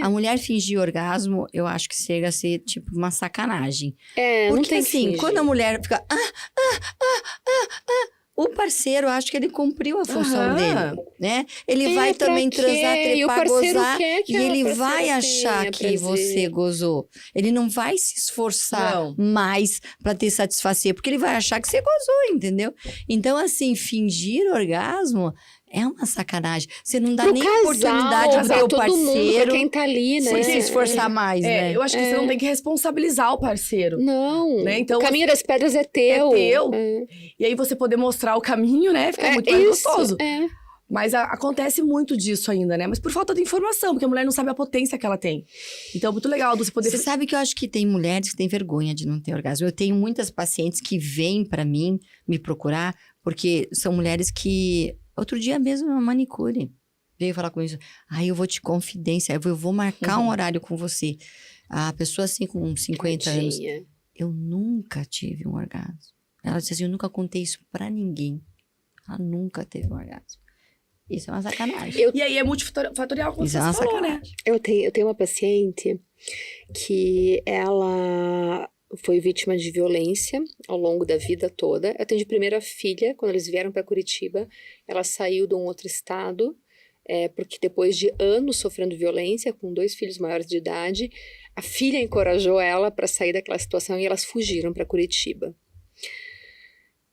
Speaker 2: A mulher fingir orgasmo, eu acho que chega a ser, tipo, uma sacanagem.
Speaker 1: Não
Speaker 2: Porque,
Speaker 1: tem que
Speaker 2: assim,
Speaker 1: fingir.
Speaker 2: quando a mulher fica... o parceiro, eu acho que ele cumpriu a função dele, né? Ele vai
Speaker 1: pra
Speaker 2: também
Speaker 1: quê?
Speaker 2: transar,
Speaker 1: E o
Speaker 2: trepar,
Speaker 1: parceiro
Speaker 2: gozar,
Speaker 1: quer que
Speaker 2: e
Speaker 1: a
Speaker 2: ele
Speaker 1: parceira
Speaker 2: vai achar
Speaker 1: tenha
Speaker 2: que
Speaker 1: prazer.
Speaker 2: você gozou. Ele não vai se esforçar mais pra te satisfazer, porque ele vai achar que você gozou, entendeu? Então, assim, fingir orgasmo é uma sacanagem. Você não dá
Speaker 1: Pro
Speaker 2: nem
Speaker 1: casal,
Speaker 2: oportunidade pro teu
Speaker 1: todo mundo,
Speaker 2: parceiro
Speaker 1: pra quem tá ali, né?
Speaker 2: se esforçar mais, né?
Speaker 3: Eu acho que você não tem que responsabilizar o parceiro.
Speaker 1: Não,
Speaker 3: Né? Então,
Speaker 1: o caminho das pedras é teu.
Speaker 3: É teu. E aí você poder mostrar o caminho, né? Fica muito mais gostoso. Mas acontece muito disso ainda, né? Mas por falta de informação, porque a mulher não sabe a potência que ela tem. Então é muito legal você poder...
Speaker 2: Você sabe que eu acho que tem mulheres que têm vergonha de não ter orgasmo. Eu tenho muitas pacientes que vêm pra mim me procurar, porque são mulheres que... Outro dia mesmo, uma manicure veio falar com isso. Eu vou te confidência, eu vou marcar um horário com você. A pessoa assim, com 50 anos... Eu nunca tive um orgasmo. Ela disse assim, eu nunca contei isso pra ninguém. Ela nunca teve um orgasmo. Isso é uma sacanagem.
Speaker 3: E aí é multifatorial, como
Speaker 2: Isso
Speaker 3: você
Speaker 2: é uma
Speaker 3: falou,
Speaker 2: sacanagem.
Speaker 3: né?
Speaker 1: Eu tenho uma paciente que ela foi vítima de violência ao longo da vida toda. Eu atendi primeiro a filha, quando eles vieram para Curitiba. Ela saiu de um outro estado, porque depois de anos sofrendo violência, com 2 filhos maiores de idade, a filha encorajou ela para sair daquela situação e elas fugiram para Curitiba.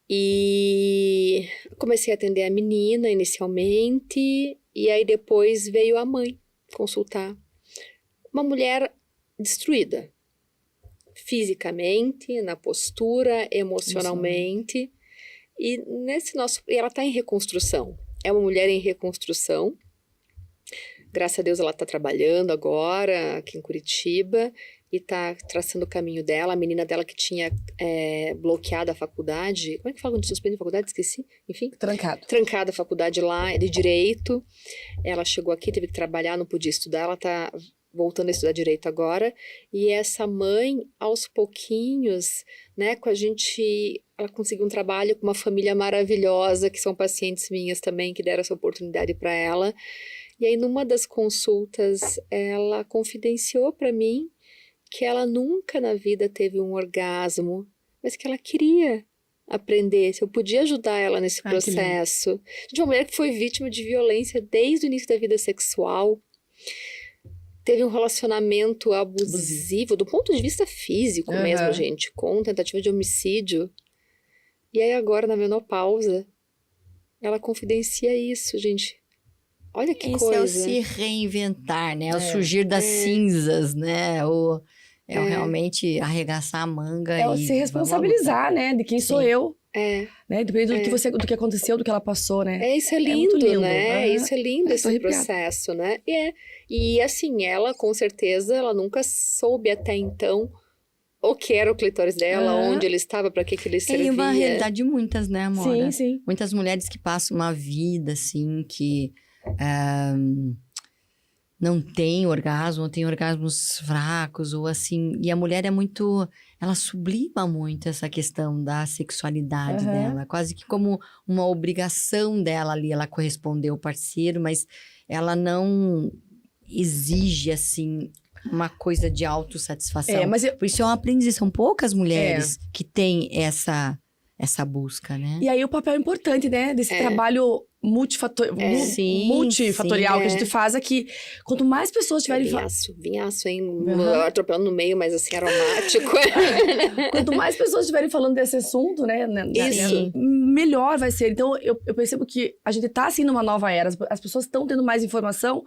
Speaker 1: E comecei a atender a menina inicialmente, e aí depois veio a mãe consultar. Uma mulher destruída, fisicamente, na postura, emocionalmente, e ela está em reconstrução. É uma mulher em reconstrução. Graças a Deus ela está trabalhando agora aqui em Curitiba e está traçando o caminho dela. A menina dela que tinha bloqueado a faculdade, como é que fala quando suspende a faculdade? Esqueci. Enfim. Trancada a faculdade lá, de Direito. Ela chegou aqui, teve que trabalhar, não podia estudar. Ela está voltando a estudar Direito agora. E essa mãe, aos pouquinhos, né, ela conseguiu um trabalho com uma família maravilhosa, que são pacientes minhas também, que deram essa oportunidade para ela. E aí, numa das consultas, ela confidenciou para mim que ela nunca na vida teve um orgasmo, mas que ela queria aprender, se eu podia ajudar ela nesse processo. De uma mulher que foi vítima de violência desde o início da vida sexual, teve um relacionamento abusivo, do ponto de vista físico mesmo, gente, com tentativa de homicídio. E aí agora, na menopausa, ela confidencia isso, gente. Olha que
Speaker 2: Esse
Speaker 1: coisa.
Speaker 2: é o se reinventar, né? É o surgir das cinzas, né? Realmente arregaçar a manga
Speaker 3: É o se responsabilizar, né? De quem sou eu. Né? Dependendo do que aconteceu, do que ela passou, né?
Speaker 1: Isso é lindo, né? Isso é lindo, esse processo, né? E assim, ela com certeza, ela nunca soube até então o que era o clitóris dela, onde ele estava, para que ele servia.
Speaker 2: É uma realidade de muitas, né, amor?
Speaker 3: Sim, sim.
Speaker 2: Muitas mulheres que passam uma vida, assim, que não tem orgasmo, ou tem orgasmos fracos, ou assim... E a mulher ela sublima muito essa questão da sexualidade dela. Quase que como uma obrigação dela ali, ela corresponder ao parceiro, mas ela não exige, assim... uma coisa de autossatisfação. Por isso é um aprendizado. São poucas mulheres que têm essa busca, né?
Speaker 3: E aí o papel importante, né? Desse trabalho multifatorial que a gente faz aqui. Quanto mais pessoas tiverem...
Speaker 1: Vinhaço, hein? Atropelando no meio, mas assim, aromático.
Speaker 3: Quanto mais pessoas estiverem falando desse assunto, né?
Speaker 1: Isso.
Speaker 3: Melhor vai ser. Então, eu percebo que a gente tá, assim, numa nova era. As pessoas estão tendo mais informação,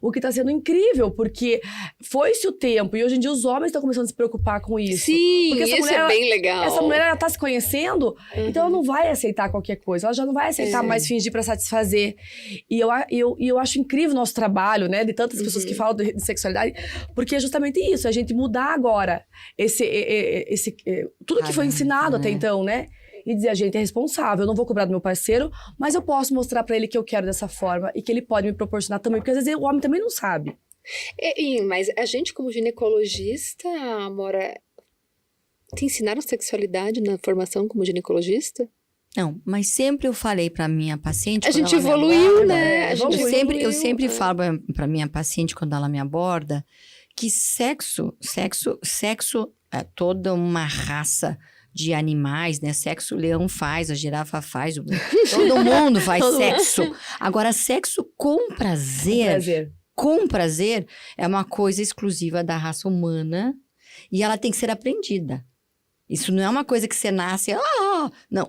Speaker 3: o que tá sendo incrível, porque foi-se o tempo, e hoje em dia os homens estão começando a se preocupar com isso.
Speaker 1: Sim,
Speaker 3: porque
Speaker 1: isso é bem legal.
Speaker 3: Essa mulher, ela tá se conhecendo, então ela não vai aceitar qualquer coisa. Ela já não vai aceitar mais fingir pra satisfazer satisfazer. E eu acho incrível o nosso trabalho, né? De tantas pessoas que falam de sexualidade, porque é justamente isso, a gente mudar agora tudo que foi ensinado até então, né? E dizer, a gente é responsável, eu não vou cobrar do meu parceiro, mas eu posso mostrar pra ele que eu quero dessa forma e que ele pode me proporcionar também, porque às vezes o homem também não sabe.
Speaker 1: Mas a gente, como ginecologista, Amora, te ensinaram sexualidade na formação como ginecologista?
Speaker 2: Não, mas sempre eu falei pra minha paciente...
Speaker 1: A
Speaker 2: quando
Speaker 1: gente
Speaker 2: ela me
Speaker 1: evoluiu,
Speaker 2: aborda,
Speaker 1: né? A gente
Speaker 2: Eu sempre falo pra minha paciente, quando ela me aborda, que sexo é toda uma raça de animais, né? Sexo o leão faz, a girafa faz, todo mundo faz sexo. Agora, sexo com prazer, é uma coisa exclusiva da raça humana e ela tem que ser aprendida. Isso não é uma coisa que você nasce... não,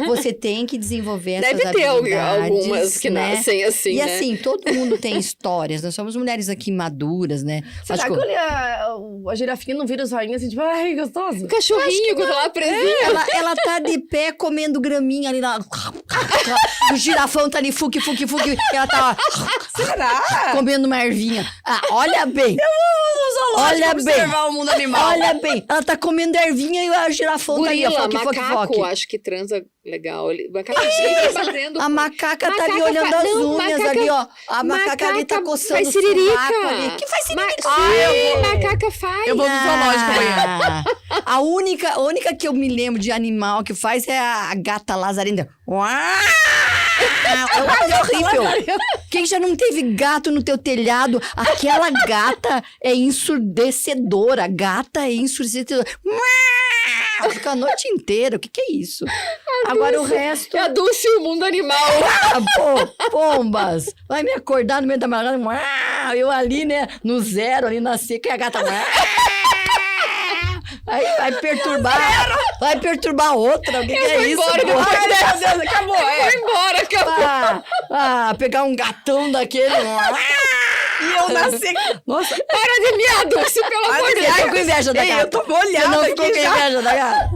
Speaker 2: você tem que desenvolver essas
Speaker 1: habilidades. Deve ter algumas que
Speaker 2: né?
Speaker 1: nascem assim,
Speaker 2: e
Speaker 1: né?
Speaker 2: assim, todo mundo tem histórias. Nós somos mulheres aqui maduras, né?
Speaker 3: Será que a girafinha não vira os rainhas assim, tipo, ai, gostoso?
Speaker 1: O cachorrinho, quando ela presinha.
Speaker 2: Ela tá de pé comendo graminha ali lá. O girafão tá ali, fuque. E ela tá
Speaker 3: Será?
Speaker 2: comendo uma ervinha. Olha bem.
Speaker 3: Olha observar o mundo animal.
Speaker 2: Olha bem. Ela tá comendo ervinha e a girafão
Speaker 1: Gorila,
Speaker 2: tá ali,
Speaker 1: macaco, acho que transa legal. Macaco fazendo...
Speaker 2: A macaca tá ali olhando as unhas ali, ó. A macaca ali tá coçando o sovaco ali. Que faz siririca?
Speaker 1: Macaca faz.
Speaker 3: Eu vou no zoológico amanhã.
Speaker 2: A única que eu me lembro de animal que faz é a gata lazarenta. É uma coisa horrível. Quem já não teve gato no teu telhado? Aquela gata é ensurdecedora. Fica a noite inteira. O que é isso? Agora o resto...
Speaker 1: É a Dulce o mundo animal.
Speaker 2: Pombas. Vai me acordar no meio da madrugada. Eu ali, né? No zero, ali na seca. E a gata... Aí vai perturbar a outra. O que é isso?
Speaker 3: Acabou.
Speaker 1: Foi embora, acabou.
Speaker 2: Pegar um gatão daquele.
Speaker 3: E eu nasci... Nossa.
Speaker 1: Para de miar, Dulce, pelo amor de Deus.
Speaker 2: Eu tô com inveja da gata.
Speaker 3: Eu tô molhada.
Speaker 2: Você não ficou com inveja da gata?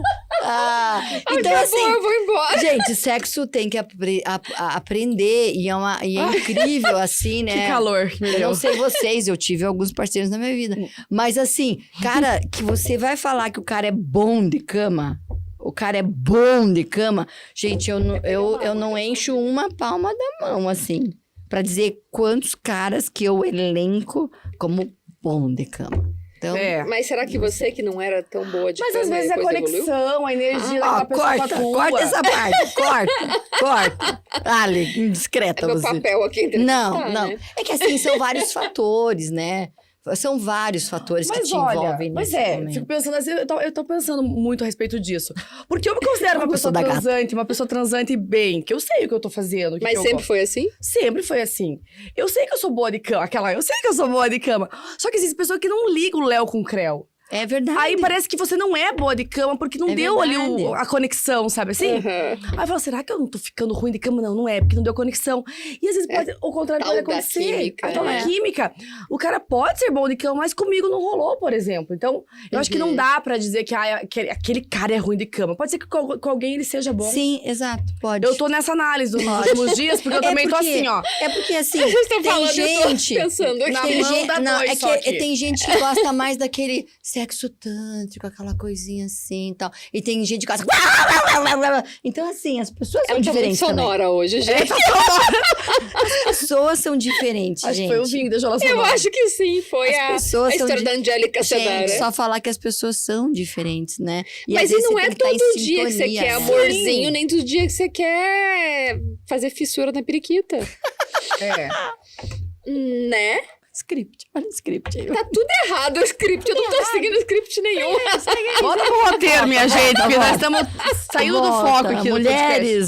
Speaker 2: Então,
Speaker 1: acabou,
Speaker 2: assim...
Speaker 1: eu vou embora.
Speaker 2: Gente, sexo tem que aprender. E é incrível, assim, né?
Speaker 3: Que calor.
Speaker 2: Eu não sei vocês, eu tive alguns parceiros na minha vida. Mas assim, cara, que você vai falar que o cara é bom de cama... O cara é bom de cama. Gente, eu não encho uma palma da mão, assim, pra dizer quantos caras que eu elenco como bom de cama. Então,
Speaker 1: Mas será que você que não era tão boa de
Speaker 3: Mas
Speaker 1: cama
Speaker 3: às vezes a conexão,
Speaker 1: evoluiu?
Speaker 3: a energia daquela pessoa
Speaker 2: corta essa parte. Corta. Ale, indiscreta
Speaker 1: É meu
Speaker 2: você.
Speaker 1: papel aqui entrevistar,
Speaker 2: Não.
Speaker 1: né?
Speaker 2: É que assim, são vários fatores, né? São vários fatores que te envolvem
Speaker 3: Mas
Speaker 2: nesse momento.
Speaker 3: fico pensando assim, eu tô pensando muito a respeito disso. Porque eu me considero uma pessoa transante bem, que eu sei o que eu tô fazendo.
Speaker 1: Mas sempre foi assim?
Speaker 3: Sempre foi assim. Eu sei que eu sou boa de cama, eu sei que eu sou boa de cama. Só que existe pessoa que não liga o Léo com o Creu.
Speaker 2: É verdade.
Speaker 3: Aí parece que você não é boa de cama porque não deu ali a conexão, sabe assim? Aí eu falo, será que eu não tô ficando ruim de cama? Não é, porque não deu conexão. E às vezes o contrário pode acontecer.
Speaker 1: Química,
Speaker 3: a tal da química. O cara pode ser bom de cama, mas comigo não rolou, por exemplo. Então, eu acho que não dá pra dizer que aquele cara é ruim de cama. Pode ser que com alguém ele seja bom.
Speaker 2: Sim, exato, pode.
Speaker 3: Eu tô nessa análise nos últimos dias, porque eu também tô assim, ó.
Speaker 2: É porque assim,
Speaker 1: A gente tá
Speaker 2: tem
Speaker 1: falando,
Speaker 2: gente...
Speaker 1: eu tô pensando aqui.
Speaker 3: Na mão da
Speaker 2: Não,
Speaker 3: dois só aqui.
Speaker 2: tem gente que gosta mais daquele sexo tântrico, aquela coisinha assim e tal. E tem gente que gosta... Então, assim, as pessoas são diferentes
Speaker 1: muito sonora
Speaker 2: também.
Speaker 1: hoje, gente.
Speaker 2: As pessoas são diferentes,
Speaker 3: Acho
Speaker 2: gente.
Speaker 3: que foi o vinho, deixa ela
Speaker 1: Eu acho que sim, foi
Speaker 2: As
Speaker 1: a
Speaker 2: pessoas são
Speaker 1: história da Angélica Sedara.
Speaker 2: Gente, só falar que as pessoas são diferentes, né? E
Speaker 1: Mas
Speaker 2: às vezes
Speaker 1: não
Speaker 2: você
Speaker 1: é
Speaker 2: tem que estar em
Speaker 1: todo dia que você
Speaker 2: sintonia,
Speaker 1: quer
Speaker 2: né?
Speaker 1: amorzinho, nem todo dia que você quer fazer fissura na periquita. Né?
Speaker 2: Script, olha o script aí.
Speaker 1: Tá tudo errado o script. Eu não tô seguindo script nenhum.
Speaker 3: Volta pro roteiro, minha gente, porque nós estamos saindo do foco aqui.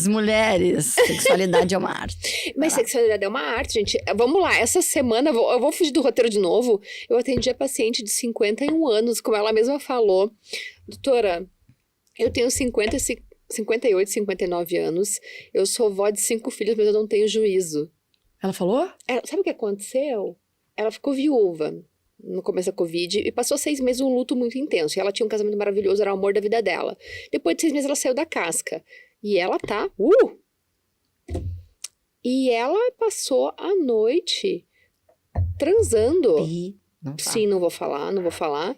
Speaker 2: Mulheres, sexualidade é uma arte.
Speaker 1: Mas sexualidade é uma arte, gente. Vamos lá, essa semana, eu vou fugir do roteiro de novo. Eu atendi a paciente de 51 anos, como ela mesma falou. Doutora, eu tenho 58, 59 anos. Eu sou vó de 5 filhos, mas eu não tenho juízo.
Speaker 3: Ela falou?
Speaker 1: Sabe o que aconteceu? Ela ficou viúva no começo da Covid e passou 6 meses um luto muito intenso. E ela tinha um casamento maravilhoso, era o amor da vida dela. Depois de 6 meses ela saiu da casca. E ela tá... E ela passou a noite transando.
Speaker 2: Não fala.
Speaker 1: Sim, não vou falar.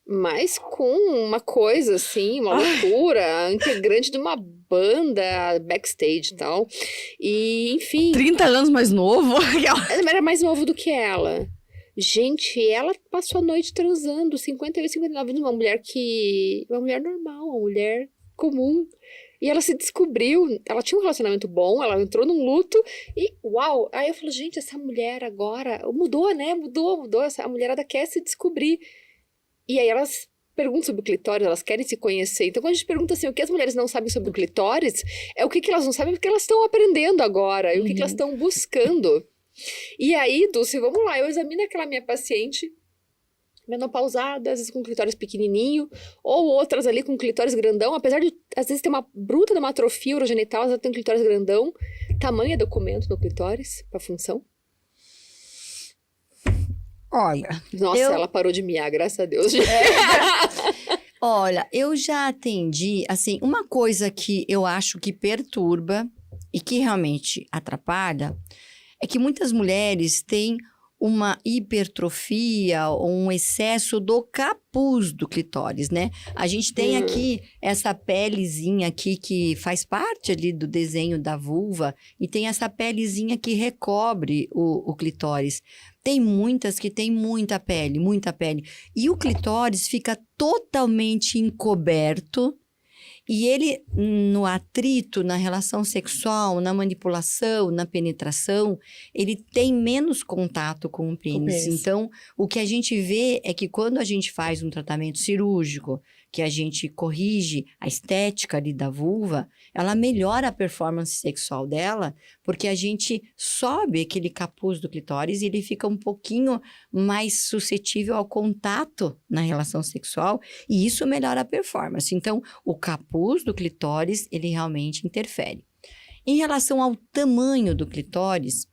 Speaker 1: Mas com uma coisa assim, uma loucura, integrante de uma banda backstage e tal. E, enfim.
Speaker 3: 30 anos mais novo.
Speaker 1: Ela era mais novo do que ela. Gente, ela passou a noite transando, 58, 59 anos, uma mulher normal, uma mulher comum. E ela se descobriu, ela tinha um relacionamento bom, ela entrou num luto e uau! Aí eu falo, gente, essa mulher agora mudou, né? Mudou. A mulherada quer se descobrir. E aí elas perguntam sobre o clitóris, elas querem se conhecer. Então, quando a gente pergunta assim, o que as mulheres não sabem sobre o clitóris, é o que elas não sabem porque elas estão aprendendo agora, e o que elas estão buscando. E aí, Dulce, vamos lá, eu examino aquela minha paciente menopausada, às vezes com clitóris pequenininho, ou outras ali com clitóris grandão, apesar de, às vezes, ter uma bruta de uma atrofia urogenital, ela tem um clitóris grandão. Tamanho é documento no clitóris, pra função?
Speaker 2: Olha...
Speaker 1: Nossa, ela parou de miar, graças a Deus.
Speaker 2: Olha, eu já atendi, assim, uma coisa que eu acho que perturba e que realmente atrapalha é que muitas mulheres têm uma hipertrofia ou um excesso do capuz do clitóris, né? A gente tem aqui essa pelezinha aqui que faz parte ali do desenho da vulva e tem essa pelezinha que recobre o clitóris. Tem muitas que têm muita pele. E o clitóris fica totalmente encoberto e ele, no atrito, na relação sexual, na manipulação, na penetração, ele tem menos contato com o pênis. Então, o que a gente vê é que quando a gente faz um tratamento cirúrgico, que a gente corrige a estética ali da vulva, ela melhora a performance sexual dela, porque a gente sobe aquele capuz do clitóris e ele fica um pouquinho mais suscetível ao contato na relação sexual, e isso melhora a performance. Então, o capuz do clitóris, ele realmente interfere. Em relação ao tamanho do clitóris,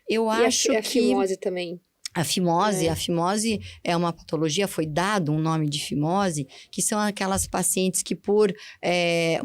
Speaker 2: eu acho que...
Speaker 1: a fimose também.
Speaker 2: A fimose é uma patologia, foi dado um nome de fimose, que são aquelas pacientes que por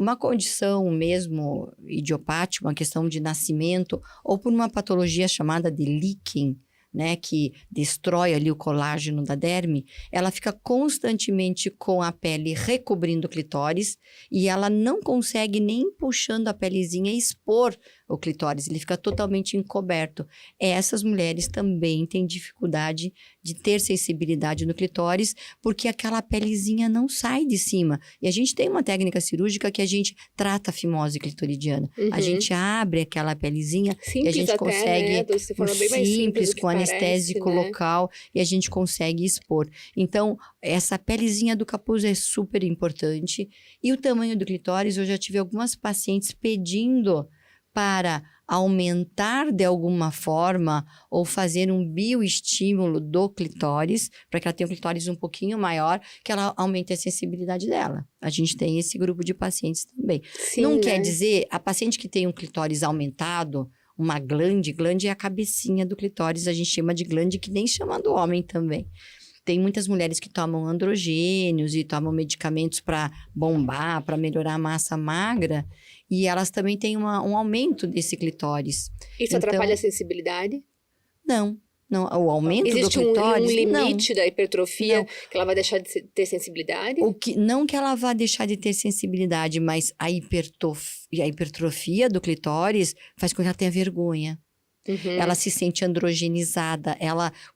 Speaker 2: uma condição mesmo idiopática, uma questão de nascimento, ou por uma patologia chamada de Líquen, né, que destrói ali o colágeno da derme, ela fica constantemente com a pele recobrindo o clitóris e ela não consegue nem puxando a pelezinha expor o clitóris, ele fica totalmente encoberto. Essas mulheres também têm dificuldade de ter sensibilidade no clitóris porque aquela pelezinha não sai de cima. E a gente tem uma técnica cirúrgica que a gente trata a fimose clitoridiana. A gente abre aquela pelezinha e a gente
Speaker 1: até,
Speaker 2: consegue,
Speaker 1: né? Se for bem mais simples
Speaker 2: com anestésico local, e a gente consegue expor. Então, essa pelezinha do capuz é super importante. E o tamanho do clitóris, eu já tive algumas pacientes pedindo para aumentar de alguma forma ou fazer um bioestímulo do clitóris, para que ela tenha um clitóris um pouquinho maior, que ela aumente a sensibilidade dela. A gente tem esse grupo de pacientes também.
Speaker 1: Sim,
Speaker 2: não
Speaker 1: né?
Speaker 2: quer dizer, a paciente que tem um clitóris aumentado, uma glande é a cabecinha do clitóris, a gente chama de glande, que nem chama do homem também. Tem muitas mulheres que tomam androgênios e tomam medicamentos para bombar, para melhorar a massa magra, e elas também têm um aumento desse clitóris.
Speaker 1: Isso atrapalha a sensibilidade?
Speaker 2: Não. O aumento
Speaker 1: existe
Speaker 2: do clitóris...
Speaker 1: Existe um limite da hipertrofia
Speaker 2: não.
Speaker 1: que ela vai deixar de ter sensibilidade?
Speaker 2: Não que ela vá deixar de ter sensibilidade, mas a hipertrofia do clitóris faz com que ela tenha vergonha. Ela se sente androgenizada.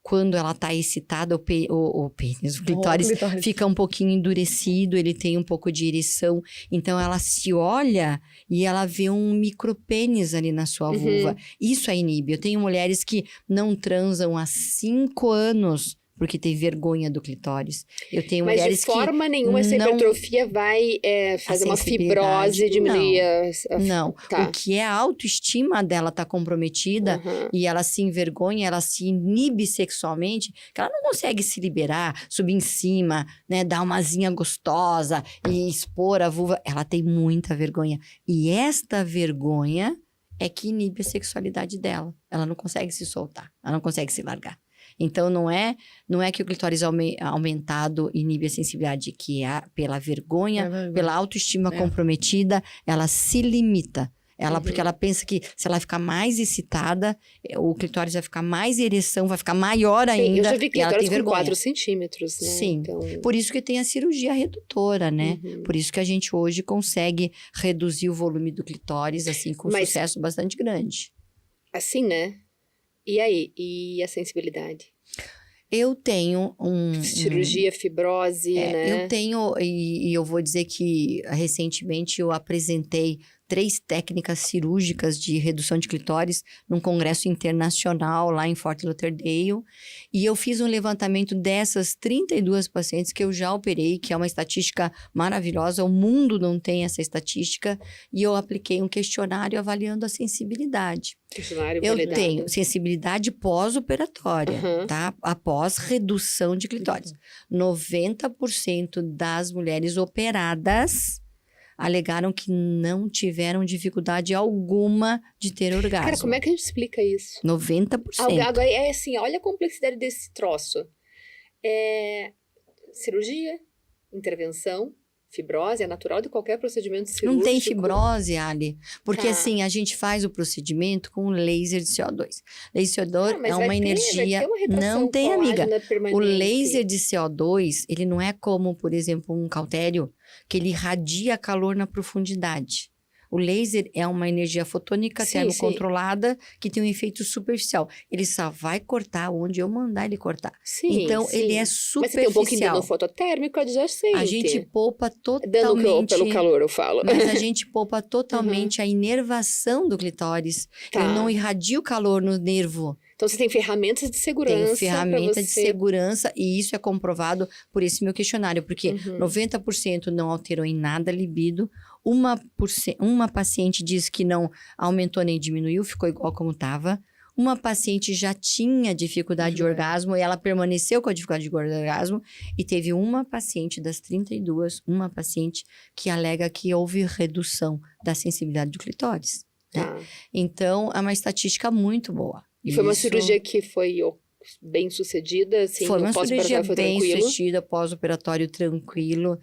Speaker 2: Quando ela está excitada, o pênis, o clitóris fica um pouquinho endurecido, ele tem um pouco de ereção. Então, ela se olha e ela vê um micropênis ali na sua vulva. Isso a inibe. Eu tenho mulheres que não transam há 5 anos porque tem vergonha do clitóris. Eu tenho mulheres que...
Speaker 1: Mas de forma nenhuma essa hipertrofia vai fazer uma fibrose e diminuir
Speaker 2: Não.
Speaker 1: Tá.
Speaker 2: O que é a autoestima dela tá comprometida e ela se envergonha, ela se inibe sexualmente, que ela não consegue se liberar, subir em cima, né, dar uma asinha gostosa e expor a vulva. Ela tem muita vergonha. E esta vergonha é que inibe a sexualidade dela. Ela não consegue se soltar, ela não consegue se largar. Então, não é que o clitóris aumentado inibe a sensibilidade, que pela vergonha, pela autoestima comprometida, ela se limita. Porque ela pensa que se ela ficar mais excitada, o clitóris vai ficar mais ereção, vai ficar maior ainda.
Speaker 1: Sim, eu já vi
Speaker 2: e ela tem
Speaker 1: clitóris com
Speaker 2: vergonha.
Speaker 1: 4 centímetros, né?
Speaker 2: Sim,
Speaker 1: Então...
Speaker 2: por isso que tem a cirurgia redutora, né? Por isso que a gente hoje consegue reduzir o volume do clitóris, assim, com sucesso bastante grande.
Speaker 1: Assim, né? E aí? E a sensibilidade?
Speaker 2: Eu tenho
Speaker 1: cirurgia, fibrose, né?
Speaker 2: Eu tenho, e eu vou dizer que recentemente eu apresentei 3 técnicas cirúrgicas de redução de clitóris num congresso internacional lá em Fort Lauderdale. E eu fiz um levantamento dessas 32 pacientes que eu já operei, que é uma estatística maravilhosa. O mundo não tem essa estatística. E eu apliquei um questionário avaliando a sensibilidade.
Speaker 1: Questionário
Speaker 2: Eu
Speaker 1: validado.
Speaker 2: tenho sensibilidade pós-operatória, tá? Após redução de clitóris. 90% das mulheres operadas alegaram que não tiveram dificuldade alguma de ter orgasmo.
Speaker 1: Cara, como é que a gente explica isso?
Speaker 2: 90%.
Speaker 1: Agora, é assim, olha a complexidade desse troço. Cirurgia, intervenção, fibrose, é natural de qualquer procedimento cirúrgico.
Speaker 2: Não tem fibrose, Ali. Porque
Speaker 1: Tá.
Speaker 2: assim, a gente faz o procedimento com laser de CO2. Laser de CO2 é uma energia...
Speaker 1: Vai ter uma retração
Speaker 2: não tem, amiga.
Speaker 1: permanente.
Speaker 2: O laser de CO2, ele não é como, por exemplo, um cautério, que ele irradia calor na profundidade. O laser é uma energia fotônica termocontrolada que tem um efeito superficial. Ele só vai cortar onde eu mandar ele cortar.
Speaker 1: Sim,
Speaker 2: então, ele é
Speaker 1: Mas
Speaker 2: superficial.
Speaker 1: você tem um pouquinho de dano fototérmico adjacente.
Speaker 2: A gente poupa totalmente...
Speaker 1: Dano pelo calor, eu falo.
Speaker 2: Mas a gente poupa totalmente a inervação do clitóris.
Speaker 1: Tá.
Speaker 2: Eu não irradio calor no nervo.
Speaker 1: Então, você tem ferramentas de segurança.
Speaker 2: Tenho ferramenta de segurança e isso é comprovado por esse meu questionário, porque 90% não alterou em nada a libido, uma paciente disse que não aumentou nem diminuiu, ficou igual como estava. Uma paciente já tinha dificuldade de orgasmo e ela permaneceu com a dificuldade de orgasmo. E teve uma paciente das 32, uma paciente que alega que houve redução da sensibilidade do clitóris. Né?
Speaker 1: Tá.
Speaker 2: Então, é uma estatística muito boa.
Speaker 1: E foi uma cirurgia que foi bem sucedida? Assim,
Speaker 2: foi uma cirurgia
Speaker 1: foi
Speaker 2: bem
Speaker 1: tranquilo?
Speaker 2: sucedida, pós-operatório tranquilo.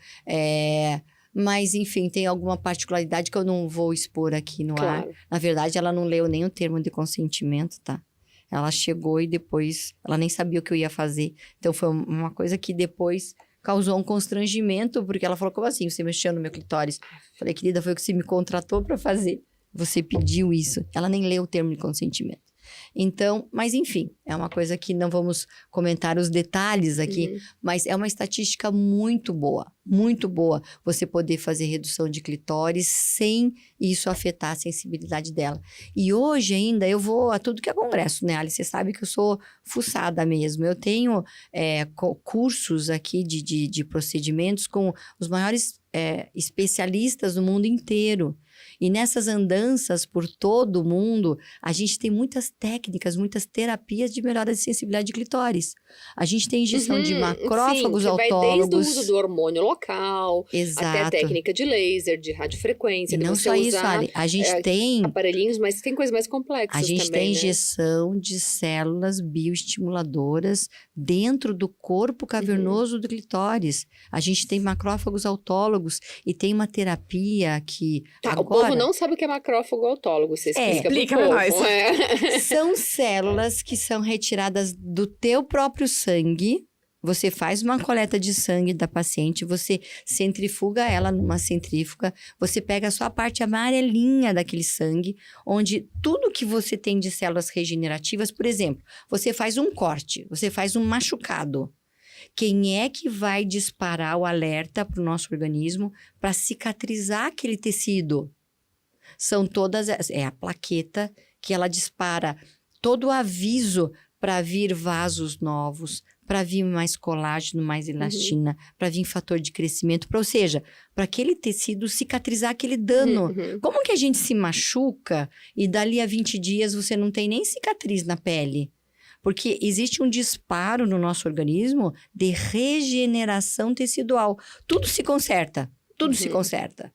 Speaker 2: Mas, enfim, tem alguma particularidade que eu não vou expor aqui no ar. Na verdade, ela não leu nem o termo de consentimento, tá? Ela chegou e depois, ela nem sabia o que eu ia fazer. Então, foi uma coisa que depois causou um constrangimento, porque ela falou, como assim, você mexeu no meu clitóris? Falei, querida, foi o que você me contratou para fazer. Você pediu isso. Ela nem leu o termo de consentimento. Então, mas enfim, é uma coisa que não vamos comentar os detalhes aqui, mas é uma estatística muito boa você poder fazer redução de clitóris sem isso afetar a sensibilidade dela. E hoje ainda eu vou a tudo que é congresso, né, Alice? Você sabe que eu sou fuçada mesmo. Eu tenho cursos aqui de procedimentos com os maiores especialistas do mundo inteiro. E nessas andanças por todo o mundo, a gente tem muitas técnicas, muitas terapias de melhora de sensibilidade de clitóris. A gente tem injeção de macrófagos autólogos.
Speaker 1: Vai desde o uso do hormônio local,
Speaker 2: Exato.
Speaker 1: até a técnica de laser, de radiofrequência.
Speaker 2: E não só isso, Ali. A gente tem
Speaker 1: aparelhinhos, mas tem coisas mais complexas também,
Speaker 2: A gente tem
Speaker 1: né?
Speaker 2: injeção de células bioestimuladoras dentro do corpo cavernoso do clitóris. A gente tem macrófagos autólogos e tem uma terapia que
Speaker 1: O povo não sabe o que é macrófago autólogo. Você explica
Speaker 3: pra
Speaker 1: pro
Speaker 3: nós.
Speaker 1: povo.
Speaker 2: São células que são retiradas do teu próprio sangue. Você faz uma coleta de sangue da paciente, você centrifuga ela numa centrífuga, você pega só a parte amarelinha daquele sangue, onde tudo que você tem de células regenerativas, por exemplo, você faz um corte, você faz um machucado. Quem é que vai disparar o alerta para o nosso organismo para cicatrizar aquele tecido? São todas... É a plaqueta que ela dispara todo o aviso para vir vasos novos, para vir mais colágeno, mais elastina, para vir fator de crescimento, ou seja, para aquele tecido cicatrizar aquele dano. Como que a gente se machuca e dali a 20 dias você não tem nem cicatriz na pele? Porque existe um disparo no nosso organismo de regeneração tecidual. Tudo se conserta, tudo se conserta.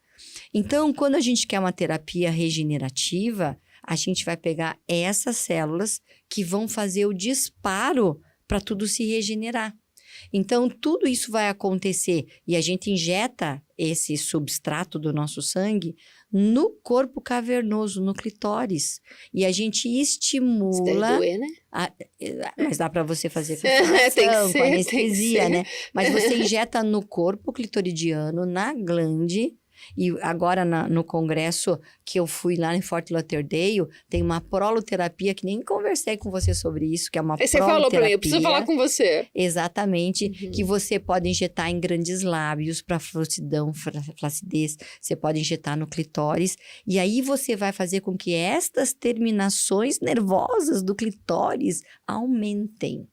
Speaker 2: Então, quando a gente quer uma terapia regenerativa, a gente vai pegar essas células que vão fazer o disparo para tudo se regenerar. Então, tudo isso vai acontecer e a gente injeta esse substrato do nosso sangue no corpo cavernoso, no clitóris. E a gente
Speaker 1: Isso deve
Speaker 2: estimula...
Speaker 1: doer, né?
Speaker 2: Mas dá para você fazer com
Speaker 1: Tem que
Speaker 2: inflamação,
Speaker 1: ser,
Speaker 2: com
Speaker 1: tem que
Speaker 2: anestesia,
Speaker 1: ser.
Speaker 2: né? Mas você injeta no corpo clitoridiano, na glande. E agora no congresso que eu fui lá em Fort Lauderdale, tem uma proloterapia que nem conversei com você sobre isso, que é uma
Speaker 1: Aí você falou pra mim, eu
Speaker 2: proloterapia.
Speaker 1: preciso falar com você.
Speaker 2: Exatamente,
Speaker 1: Uhum.
Speaker 2: que você pode injetar em grandes lábios para flacidez, você pode injetar no clitóris, e aí você vai fazer com que estas terminações nervosas do clitóris aumentem.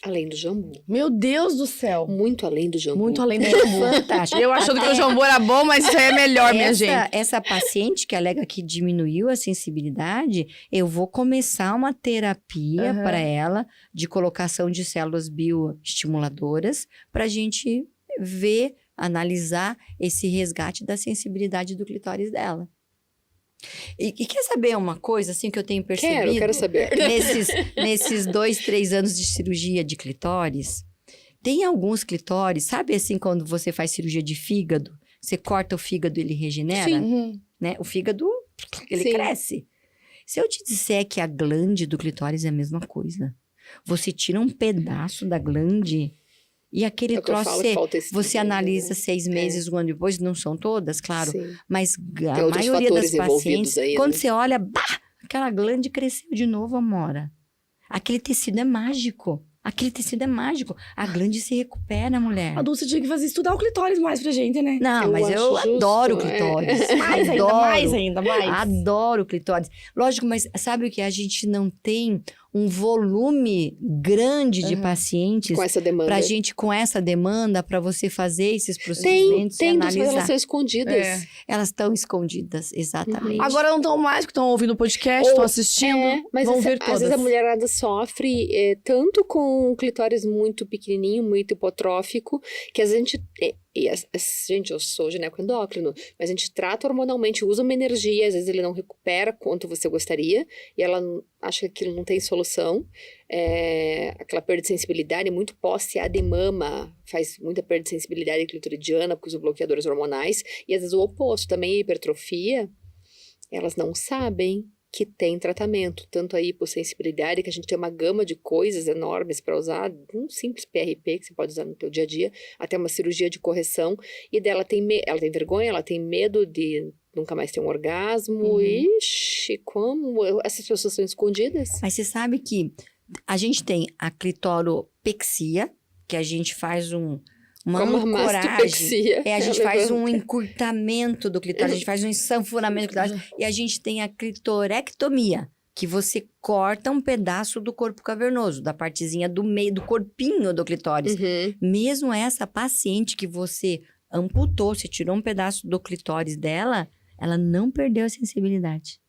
Speaker 1: Além do jambu.
Speaker 3: Meu Deus do céu.
Speaker 1: Muito além do jambu.
Speaker 3: Muito além do
Speaker 2: É
Speaker 3: jambu.
Speaker 2: fantástico.
Speaker 3: Eu achando que o jambu era bom, mas isso aí é melhor, minha gente.
Speaker 2: Essa paciente que alega que diminuiu a sensibilidade, eu vou começar uma terapia
Speaker 3: Aham.
Speaker 2: para ela de colocação de células bioestimuladoras para a gente ver, analisar esse resgate da sensibilidade do clitóris dela. E quer saber uma coisa assim que eu tenho percebido?
Speaker 1: Quero saber.
Speaker 2: Nesses 2, 3 anos de cirurgia de clitóris, tem alguns clitóris, sabe assim, quando você faz cirurgia de fígado, você corta o fígado e ele regenera,
Speaker 1: Sim.
Speaker 3: Uhum.
Speaker 2: né? O fígado, ele
Speaker 1: Sim.
Speaker 2: cresce. Se eu te disser que a glande do clitóris é a mesma coisa, você tira um pedaço da glande e aquele
Speaker 1: É o que eu
Speaker 2: troço,
Speaker 1: falo, falta esse
Speaker 2: você
Speaker 1: dedo,
Speaker 2: analisa
Speaker 1: né?
Speaker 2: 6 meses, um ano depois, não são todas, claro,
Speaker 1: Sim.
Speaker 2: mas
Speaker 1: Tem
Speaker 2: a
Speaker 1: outros
Speaker 2: maioria das
Speaker 1: fatores envolvidos
Speaker 2: pacientes,
Speaker 1: aí,
Speaker 2: quando
Speaker 1: né?
Speaker 2: você olha, bah, aquela glande cresceu de novo, Amora. Aquele tecido é mágico. Aquele tecido é mágico. A glande se recupera, mulher.
Speaker 3: A Dulce tinha que fazer estudar o clitóris mais pra gente, né?
Speaker 2: Não,
Speaker 1: Eu
Speaker 2: mas eu
Speaker 1: acho justo,
Speaker 2: adoro o
Speaker 1: é.
Speaker 2: clitóris.
Speaker 3: Mais ainda,
Speaker 2: Adoro.
Speaker 3: mais ainda, mais.
Speaker 2: Adoro o clitóris. Lógico, mas sabe o que? A gente não tem um volume grande de
Speaker 3: Uhum.
Speaker 2: pacientes
Speaker 1: Com essa demanda.
Speaker 2: pra gente, com essa demanda, para você fazer esses
Speaker 1: Tem,
Speaker 2: procedimentos e
Speaker 1: tem, mas
Speaker 2: analisar.
Speaker 1: elas são escondidas.
Speaker 3: É.
Speaker 2: Elas estão escondidas, exatamente.
Speaker 3: Agora não estão mais, que estão ouvindo o podcast,
Speaker 1: Ou-
Speaker 3: estão assistindo.
Speaker 1: Mas
Speaker 3: vão
Speaker 1: essa-
Speaker 3: ver
Speaker 1: às
Speaker 3: todas.
Speaker 1: vezes a mulherada sofre tanto com um clitóris muito pequenininho, muito hipotrófico, que a gente... gente, eu sou gineco endócrino, mas a gente trata hormonalmente, usa uma energia, às vezes ele não recupera quanto você gostaria, e ela acha que aquilo não tem solução. Aquela perda de sensibilidade, muito pós-CA-de-mama, faz muita perda de sensibilidade clitoridiana, porque usa bloqueadores hormonais, e às vezes o oposto, também a hipertrofia, elas não sabem que tem tratamento, tanto a hipossensibilidade, que a gente tem uma gama de coisas enormes para usar, um simples PRP que você pode usar no teu dia a dia, até uma cirurgia de correção, e dela ela tem vergonha, ela tem medo de nunca mais ter um orgasmo, ixi, como essas pessoas são escondidas?
Speaker 2: Mas você sabe que a gente tem a clitoropexia, que a gente faz uma
Speaker 1: Como a
Speaker 2: ancoragem.
Speaker 1: mastopexia.
Speaker 2: A gente faz um
Speaker 1: Levanta.
Speaker 2: encurtamento do clitóris, a gente faz um ensanfonamento do clitóris. E a gente tem a clitorectomia, que você corta um pedaço do corpo cavernoso, da partezinha do meio, do corpinho do clitóris.
Speaker 1: Uhum.
Speaker 2: Mesmo essa paciente que você amputou, você tirou um pedaço do clitóris dela, ela não perdeu a sensibilidade.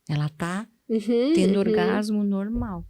Speaker 2: Ela tá tendo orgasmo normal.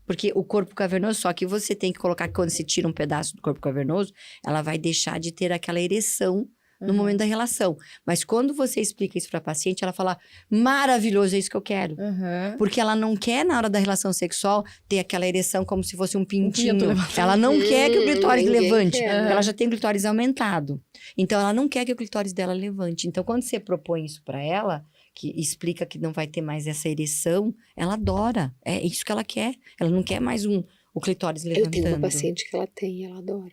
Speaker 2: Porque o corpo cavernoso, só que você tem que colocar que quando você tira um pedaço do corpo cavernoso, ela vai deixar de ter aquela ereção no momento da relação. Mas quando você explica isso para a paciente, ela fala, maravilhoso, é isso que eu quero.
Speaker 3: Uhum.
Speaker 2: Porque ela não quer, na hora da relação sexual, ter aquela ereção como se fosse um pintinho.
Speaker 3: pinto levantado.
Speaker 2: Ela não quer que o clitóris
Speaker 1: Ninguém
Speaker 2: levante.
Speaker 1: quer,
Speaker 3: né?
Speaker 2: Ela já tem o clitóris aumentado. Então, ela não quer que o clitóris dela levante. Então, quando você propõe isso para ela, que explica que não vai ter mais essa ereção, ela adora. É isso que ela quer. Ela não quer mais o clitóris levantando.
Speaker 1: Eu tenho uma paciente que ela tem, ela adora.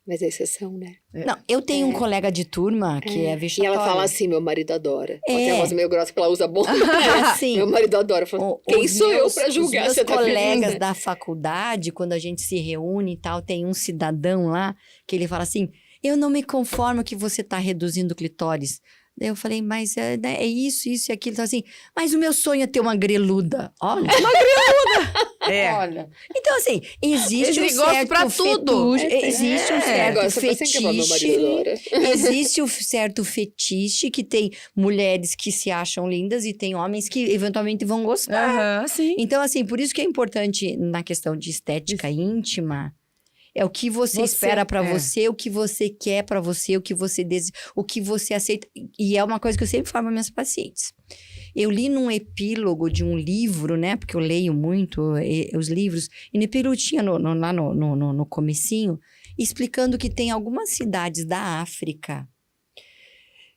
Speaker 1: Mas é exceção, né?
Speaker 2: Não, eu tenho um colega de turma que é
Speaker 1: E
Speaker 2: vexatório.
Speaker 1: ela fala assim, meu marido adora.
Speaker 2: É.
Speaker 1: Ela tem uma voz meio grossa que ela usa bom.
Speaker 2: Sim.
Speaker 1: Meu marido adora. Eu falo, quem sou eu pra julgar?
Speaker 2: Os
Speaker 1: Você
Speaker 2: meus
Speaker 1: tá feliz,
Speaker 2: colegas
Speaker 1: né?
Speaker 2: da faculdade, quando a gente se reúne e tal, tem um cidadão lá que ele fala assim, eu não me conformo que você tá reduzindo o clitóris. Daí eu falei, mas é isso e aquilo. Então, assim, mas o meu sonho é ter uma greluda. Olha.
Speaker 3: É.
Speaker 2: Olha. Então, assim, existe
Speaker 3: Esse
Speaker 2: um
Speaker 3: gosto
Speaker 2: certo
Speaker 3: pra tudo.
Speaker 2: existe um
Speaker 1: Agora,
Speaker 2: certo
Speaker 1: essa paciente que fala, meu marido
Speaker 2: fetiche.
Speaker 1: adora.
Speaker 2: Existe um certo fetiche que tem mulheres que se acham lindas e tem homens que eventualmente vão gostar.
Speaker 3: Aham, sim.
Speaker 2: Então, assim, por isso que é importante na questão de estética íntima, é o que você espera pra você, o que você quer pra você, o que você o que você aceita. E é uma coisa que eu sempre falo para minhas pacientes. Eu li num epílogo de um livro, né? Porque eu leio muito os livros. E no epílogo tinha lá no comecinho, explicando que tem algumas cidades da África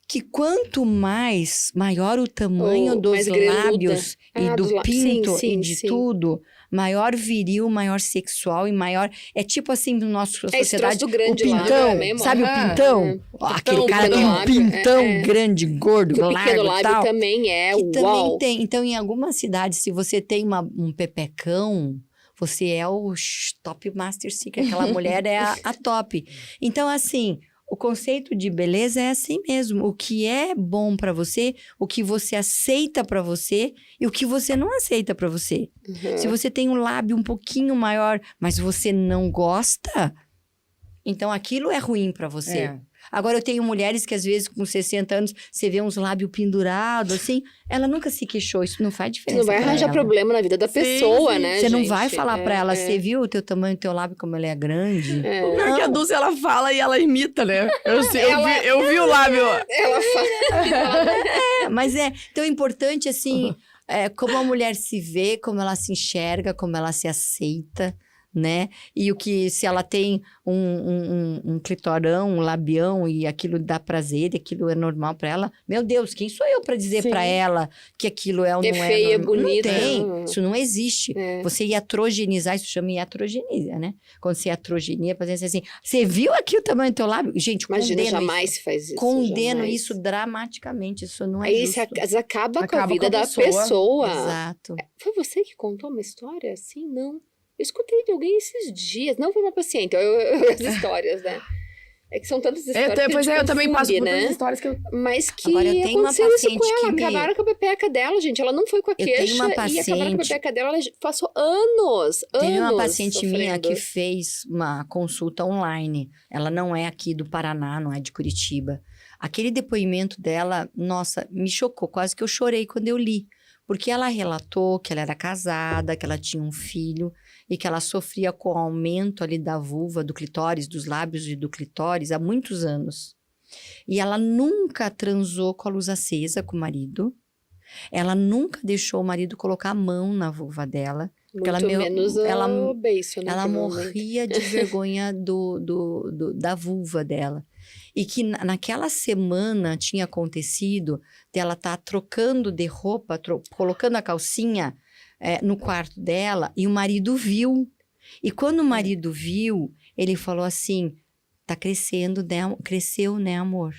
Speaker 2: que quanto maior o tamanho dos lábios e do pinto e de tudo, maior viril, maior sexual e maior... É tipo assim, no nosso sociedade,
Speaker 1: do grande
Speaker 2: o pintão,
Speaker 1: mesmo,
Speaker 2: sabe o pintão? Aquele cara tem um pintão grande, gordo, largo e tal.
Speaker 1: O pequeno lábio também
Speaker 2: que também tem. Então, em algumas cidades, se você tem um pepecão, você é o top master seeker, aquela mulher é a top. Então, assim... O conceito de beleza é assim mesmo. O que é bom pra você, o que você aceita pra você e o que você não aceita pra você. Se você tem um lábio um pouquinho maior, mas você não gosta, então aquilo é ruim pra você. Agora, eu tenho mulheres que, às vezes, com 60 anos, você vê uns lábios pendurados, assim. Ela nunca se queixou, isso não faz diferença.
Speaker 1: Não vai arranjar problema na vida da pessoa, né,
Speaker 2: Você não vai falar pra ela, você viu o teu tamanho, o teu lábio, como ele é grande?
Speaker 3: Não, que a Dulce, ela fala e ela imita, né? Eu vi o lábio.
Speaker 1: Ela fala.
Speaker 2: Mas então é importante, assim, como a mulher se vê, como ela se enxerga, como ela se aceita, né? E se ela tem um clitorão, um labião e aquilo dá prazer, e aquilo é normal pra ela, meu Deus, quem sou eu pra dizer pra ela que aquilo é ou não é?
Speaker 1: Feia, bonita.
Speaker 2: Não tem, isso não existe. Você iatrogenizar, isso chama iatrogenia, né? Quando você iatrogenia, por exemplo, assim, você viu aqui o tamanho do teu lábio? Gente,
Speaker 1: imagina, jamais faz isso.
Speaker 2: Condeno isso dramaticamente, isso não é justo.
Speaker 1: Aí você acaba com a vida da pessoa.
Speaker 2: Exato.
Speaker 1: Foi você que contou uma história assim? Não. Eu escutei de alguém esses dias, não foi uma paciente, as histórias, né? É que são tantas histórias que
Speaker 3: eu também passo por tantas histórias que eu...
Speaker 1: Mas que
Speaker 2: agora, eu tenho
Speaker 1: aconteceu
Speaker 2: uma
Speaker 1: isso com ela,
Speaker 2: que
Speaker 1: acabaram com a pepeca dela, gente. Ela não foi com a queixa e acabaram com a pepeca dela, ela passou anos
Speaker 2: Teve uma paciente
Speaker 1: sofrendo.
Speaker 2: Minha que fez uma consulta online. Ela não é aqui do Paraná, não é de Curitiba. Aquele depoimento dela, nossa, me chocou, quase que eu chorei quando eu li. Porque ela relatou que ela era casada, que ela tinha um filho e que ela sofria com o aumento ali da vulva, do clitóris, dos lábios e do clitóris há muitos anos. E ela nunca transou com a luz acesa com o marido. Ela nunca deixou o marido colocar a mão na vulva dela. Porque ela morria de vergonha da vulva dela. E que naquela semana tinha acontecido dela estar trocando de roupa, colocando a calcinha no quarto dela, e o marido viu. E quando o marido viu, ele falou assim, tá crescendo, né? Cresceu, né, amor?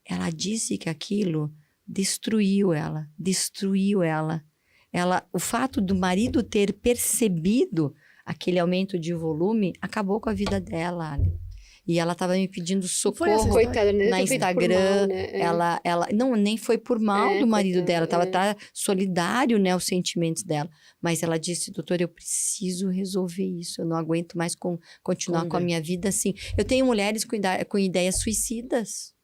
Speaker 2: Ela disse que aquilo destruiu ela. O fato do marido ter percebido aquele aumento de volume acabou com a vida dela, Ali. E ela estava me pedindo socorro
Speaker 1: coitada, né?
Speaker 2: na Instagram. Mal, né? Ela não, nem foi por mal do marido dela. Estava solidário, né, os sentimentos dela. Mas ela disse, doutor, eu preciso resolver isso. Eu não aguento mais continuar com a minha vida assim. Eu tenho mulheres com ideias suicidas.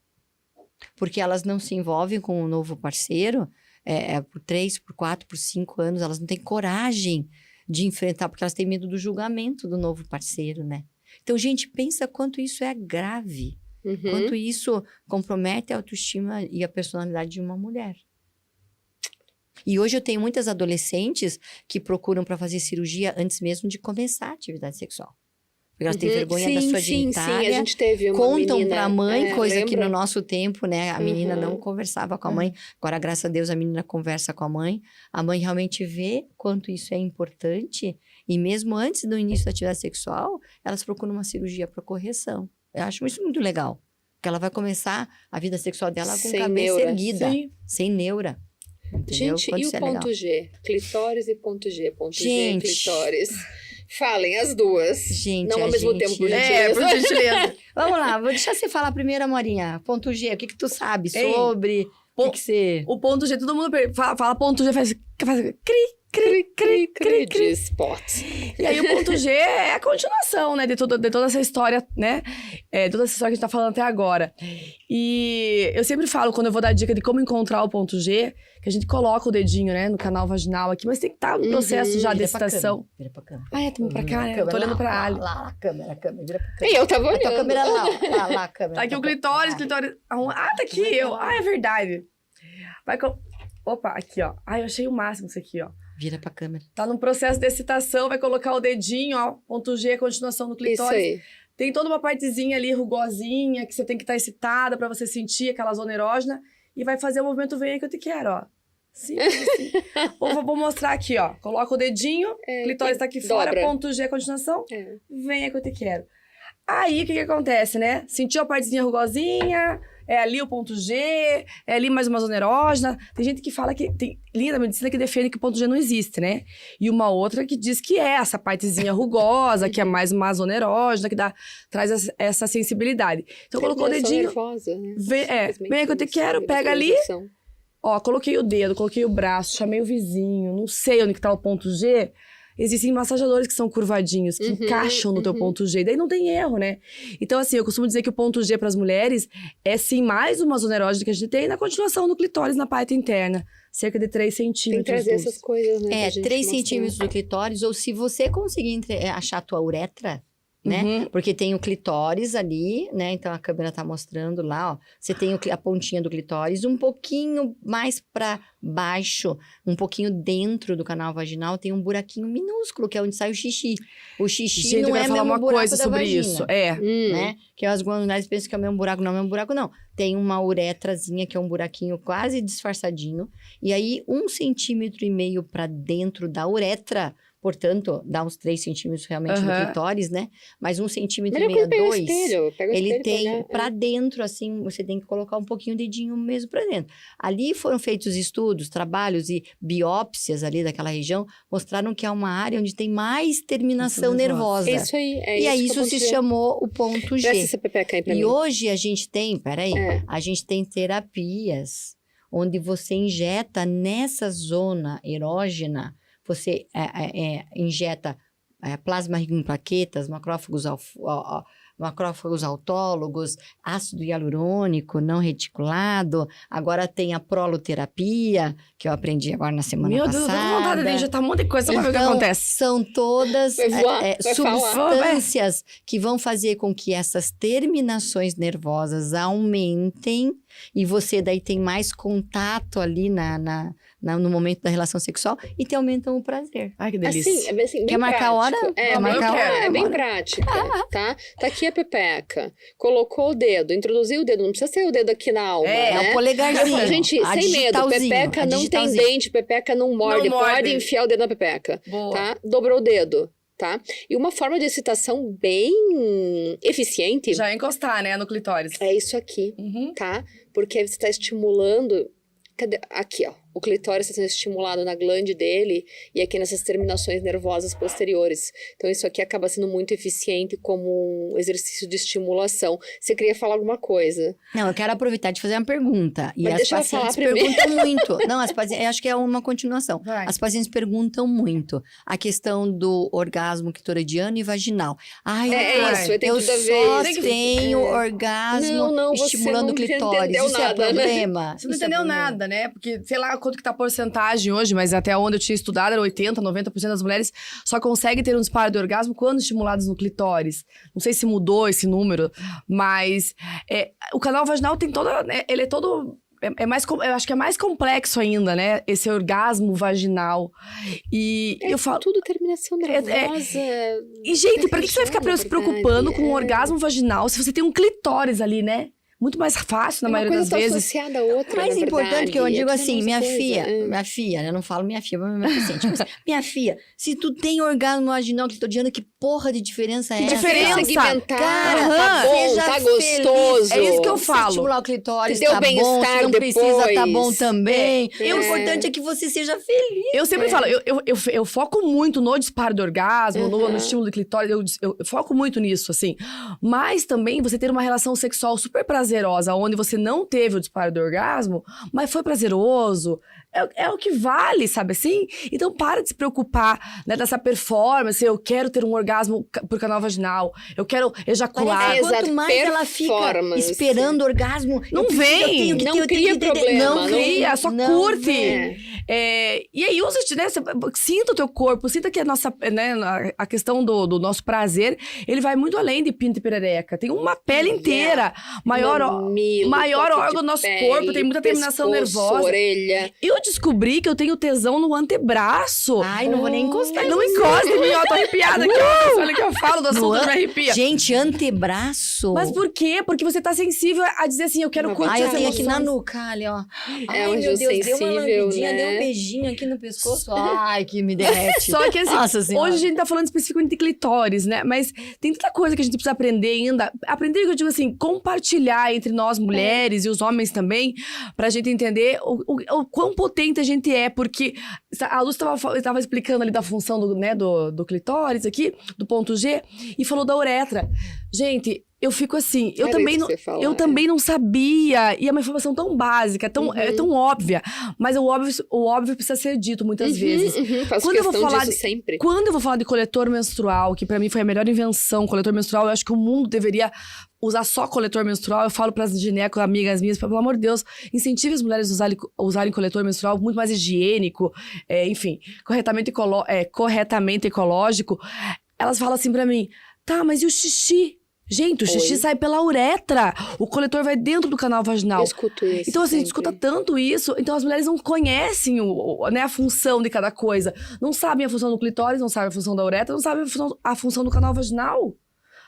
Speaker 2: Porque elas não se envolvem com um novo parceiro por 3, por 4, por 5 anos. Elas não têm coragem de enfrentar, porque elas têm medo do julgamento do novo parceiro, né? Então, gente, pensa quanto isso é grave. Quanto isso compromete a autoestima e a personalidade de uma mulher. E hoje eu tenho muitas adolescentes que procuram para fazer cirurgia antes mesmo de começar a atividade sexual. Porque elas têm vergonha da sua genitália.
Speaker 1: Sim, a gente teve uma
Speaker 2: contam
Speaker 1: menina,
Speaker 2: pra mãe, coisa
Speaker 1: lembra?
Speaker 2: que no nosso tempo, né, a menina não conversava com a mãe. Agora, graças a Deus, a menina conversa com a mãe. A mãe realmente vê quanto isso é importante. E mesmo antes do início da atividade sexual, elas procuram uma cirurgia para correção. Eu acho isso muito legal. Porque ela vai começar a vida sexual dela com a cabeça erguida. Sem neura. Entendeu?
Speaker 1: Gente, e o ponto G? Clitóris e ponto G. Ponto G e clitóris. Falem as duas.
Speaker 2: Gente,
Speaker 1: não ao mesmo tempo, por gentileza.
Speaker 3: Por gentileza.
Speaker 2: Vamos lá, vou deixar você falar primeiro, Amorinha. Ponto G, o que tu sabe sobre... O que você...
Speaker 3: O ponto G, todo mundo fala ponto G, faz
Speaker 1: de spot.
Speaker 3: E aí o ponto G é a continuação, né, de toda essa história, né? Toda essa história que a gente tá falando até agora. E eu sempre falo, quando eu vou dar dica de como encontrar o ponto G, que a gente coloca o dedinho, né, no canal vaginal aqui, mas tem que estar no processo já de excitação.
Speaker 2: Vira pra câmera.
Speaker 3: Também pra cá, né? Eu tô olhando pra Ali.
Speaker 2: Lá, câmera, vira pra câmera.
Speaker 1: E eu tava olhando.
Speaker 2: A tua câmera lá, a câmera.
Speaker 3: Tá aqui o clitóris. Tá aqui eu. É verdade. Opa, aqui, ó. Ai, eu achei o máximo isso aqui, ó.
Speaker 2: Vira pra câmera.
Speaker 3: Tá num processo de excitação, vai colocar o dedinho, ó. Ponto G, continuação no clitóris.
Speaker 1: Isso aí.
Speaker 3: Tem toda uma partezinha ali, rugosinha, que você tem que estar excitada pra você sentir aquela zona erógena. E vai fazer o movimento Venha Que Eu Te Quero, ó. Sim, assim. Vou mostrar aqui, ó. Coloca o dedinho, clitóris tá aqui fora,
Speaker 1: dobra.
Speaker 3: ponto G, continuação. Venha Que Eu Te Quero. Aí, o que acontece, né? Sentiu a partezinha rugosinha, é ali o ponto G, é ali mais uma zona erógena. Tem gente que fala que... Tem linha da medicina que defende que o ponto G não existe, né? E uma outra que diz que é essa partezinha rugosa, que é mais uma zona erógena, que traz essa sensibilidade. Então, colocou o dedinho...
Speaker 1: nervosa, né?
Speaker 3: Venha Que Eu Te Quero, pega ali... Ó, coloquei o dedo, coloquei o braço, chamei o vizinho, não sei onde que tá o ponto G... Existem massajadores que são curvadinhos, que encaixam no teu ponto G. Daí não tem erro, né? Então, assim, eu costumo dizer que o ponto G para as mulheres é, sim, mais uma zona erógena que a gente tem na continuação do clitóris na parte interna. Cerca de 3 centímetros.
Speaker 1: Tem que trazer essas coisas, né?
Speaker 2: 3 centímetros do clitóris, ou se você conseguir achar a tua uretra, né? Porque tem o clitóris ali, né? Então a câmera tá mostrando lá, ó. Você tem a pontinha do clitóris, um pouquinho mais para baixo, um pouquinho dentro do canal vaginal, tem um buraquinho minúsculo, que é onde sai o xixi. O xixi
Speaker 3: Gente,
Speaker 2: não é
Speaker 3: falar
Speaker 2: mesmo
Speaker 3: uma
Speaker 2: buraco
Speaker 3: coisa
Speaker 2: da
Speaker 3: sobre
Speaker 2: vagina,
Speaker 3: isso.
Speaker 2: né? Que as mulheres pensam que é o mesmo buraco, não é o mesmo buraco, não. Tem uma uretrazinha, que é um buraquinho quase disfarçadinho, e aí 1,5 centímetro para dentro da uretra. Portanto, dá uns 3 centímetros realmente no clitóris, né? Mas 1,5 centímetro, 2, ele tem pra dentro, assim, você tem que colocar um pouquinho o dedinho mesmo pra dentro. Ali foram feitos estudos, trabalhos e biópsias ali daquela região, mostraram que é uma área onde tem mais terminação nervosa.
Speaker 1: Isso aí,
Speaker 2: e aí isso se chamou o ponto G.
Speaker 1: Essa pepeca aí pra mim.
Speaker 2: Hoje a gente tem, a gente tem terapias onde você injeta nessa zona erógena. Você injeta plasma rico em plaquetas, macrófagos autólogos, ácido hialurônico não reticulado. Agora tem a proloterapia, que eu aprendi agora na semana passada.
Speaker 3: Meu Deus, eu tô com vontade de injetar um monte de coisa só pra ver o que acontece.
Speaker 2: São todas substâncias que vão fazer com que essas terminações nervosas aumentem e você daí tem mais contato ali no momento da relação sexual e te aumentam o prazer.
Speaker 3: Ai, que delícia.
Speaker 1: Assim,
Speaker 2: quer marcar a hora?
Speaker 1: É bem prática, tá? Tá aqui a pepeca. Colocou o dedo, introduziu o dedo. Não precisa ser o dedo aqui na alma, né?
Speaker 2: É o polegarzinho.
Speaker 1: Gente, sem medo. Pepeca não tem dente, pepeca não morde. Pode enfiar o dedo na pepeca.
Speaker 3: Boa.
Speaker 1: Tá? Dobrou o dedo. Tá? E uma forma de excitação bem eficiente...
Speaker 3: Já encostar, né, no clitóris.
Speaker 1: É isso aqui, tá? Porque você está estimulando... Aqui, ó. O clitóris está sendo estimulado na glande dele e aqui nessas terminações nervosas posteriores. Então, isso aqui acaba sendo muito eficiente como um exercício de estimulação. Você queria falar alguma coisa?
Speaker 2: Não, eu quero aproveitar de fazer uma pergunta. E
Speaker 1: Mas
Speaker 2: as pacientes perguntam muito. Não, eu acho que é uma continuação.
Speaker 3: Vai.
Speaker 2: As pacientes perguntam muito. A questão do orgasmo clitoridiano e vaginal. Ai,
Speaker 1: isso, tem
Speaker 2: eu
Speaker 1: tudo a
Speaker 2: só
Speaker 1: ver.
Speaker 2: tenho orgasmo estimulando o clitóris. Isso é problema?
Speaker 3: Você não entendeu nada, né? Porque, sei lá, quanto que tá a porcentagem hoje, mas até onde eu tinha estudado era 80%, 90% das mulheres só conseguem ter um disparo de orgasmo quando estimuladas no clitóris. Não sei se mudou esse número, mas o canal vaginal tem ele é todo... eu acho que é mais complexo ainda, né? Esse orgasmo vaginal. E eu falo...
Speaker 1: tudo terminação nervosa.
Speaker 3: E, gente, pra que você vai ficar se preocupando com um orgasmo vaginal se você tem um clitóris ali, né? Muito mais fácil, na maioria das vezes.
Speaker 1: Associada a outra,
Speaker 2: mais importante que eu digo
Speaker 1: é
Speaker 2: assim, minha filha, né? Eu não falo minha filha, mas minha paciente. Mas, minha filha, se tu tem orgasmo vaginal clitoridiano, que porra de diferença é essa?
Speaker 3: Diferença?
Speaker 2: Cara,
Speaker 1: tá bom, tá gostoso.
Speaker 3: É isso que eu falo.
Speaker 2: Se estimular o clitóris,
Speaker 1: Te deu
Speaker 2: tá bom.
Speaker 1: bem-estar
Speaker 2: Se não precisa, tá bom também.
Speaker 1: É.
Speaker 2: O importante é que você seja feliz.
Speaker 3: Eu sempre falo, eu foco muito no disparo do orgasmo, no estímulo do clitóris, eu foco muito nisso, assim. Mas também você ter uma relação sexual super prazerosa, onde você não teve o disparo do orgasmo, mas foi prazeroso, é o que vale, sabe assim? Então para de se preocupar, né, dessa performance, eu quero ter um orgasmo por canal vaginal, eu quero ejacular.
Speaker 2: Quanto mais ela fica esperando orgasmo,
Speaker 3: não vem,
Speaker 1: não cria problema.
Speaker 3: Não cria, só curte. E aí usa, né, sinta o teu corpo, sinta que a nossa, né, a questão do nosso prazer, ele vai muito além de pinto e perereca, tem uma pele inteira, maior órgão do nosso corpo, tem muita terminação nervosa.
Speaker 1: Orelha.
Speaker 3: E o descobri que eu tenho tesão no antebraço.
Speaker 2: Ai, não vou nem encostar.
Speaker 3: Não encosta em mim, ó, tô arrepiada aqui, ó. Olha que eu falo do assunto, não me arrepia.
Speaker 2: Gente, antebraço.
Speaker 3: Mas por quê? Porque você tá sensível a dizer assim, eu quero curtir
Speaker 2: Eu
Speaker 3: as
Speaker 2: tenho aqui na
Speaker 3: emoções.
Speaker 2: nuca, ali, ó.
Speaker 1: É
Speaker 2: Ai,
Speaker 1: onde
Speaker 2: meu
Speaker 1: o
Speaker 2: Deus, deu uma
Speaker 1: sensível,
Speaker 2: lambidinha,
Speaker 1: né?
Speaker 2: deu um beijinho aqui no pescoço. Ai, que me derrete.
Speaker 3: Só que assim,
Speaker 2: Nossa Senhora.
Speaker 3: hoje a gente tá falando especificamente de clitóris, né? Mas tem tanta coisa que a gente precisa aprender ainda. Aprender, que eu digo assim, compartilhar entre nós mulheres e os homens também, pra gente entender o quão potente a gente é. Porque a Luz tava explicando ali da função do clitóris aqui, do ponto G, e falou da uretra. Gente, eu fico assim, eu também não sabia. E é uma informação tão básica, é tão óbvia. Mas o óbvio precisa ser dito muitas vezes.
Speaker 1: Faço
Speaker 3: Quando eu vou
Speaker 1: questão
Speaker 3: falar
Speaker 1: disso sempre.
Speaker 3: Quando eu vou falar de coletor menstrual, que pra mim foi a melhor invenção, coletor menstrual, eu acho que o mundo deveria usar só coletor menstrual. Eu falo pras gineco, amigas minhas, pelo amor de Deus, incentive as mulheres a usarem coletor menstrual muito mais higiênico, enfim, corretamente ecológico. Elas falam assim pra mim, tá, mas e o xixi? Gente, o xixi sai pela uretra. O coletor vai dentro do canal vaginal.
Speaker 1: Eu escuto isso.
Speaker 3: Então, assim, a gente
Speaker 1: sempre.
Speaker 3: escuta tanto isso. Então, as mulheres não conhecem a função de cada coisa. Não sabem a função do clitóris, não sabem a função da uretra, não sabem a função do canal vaginal.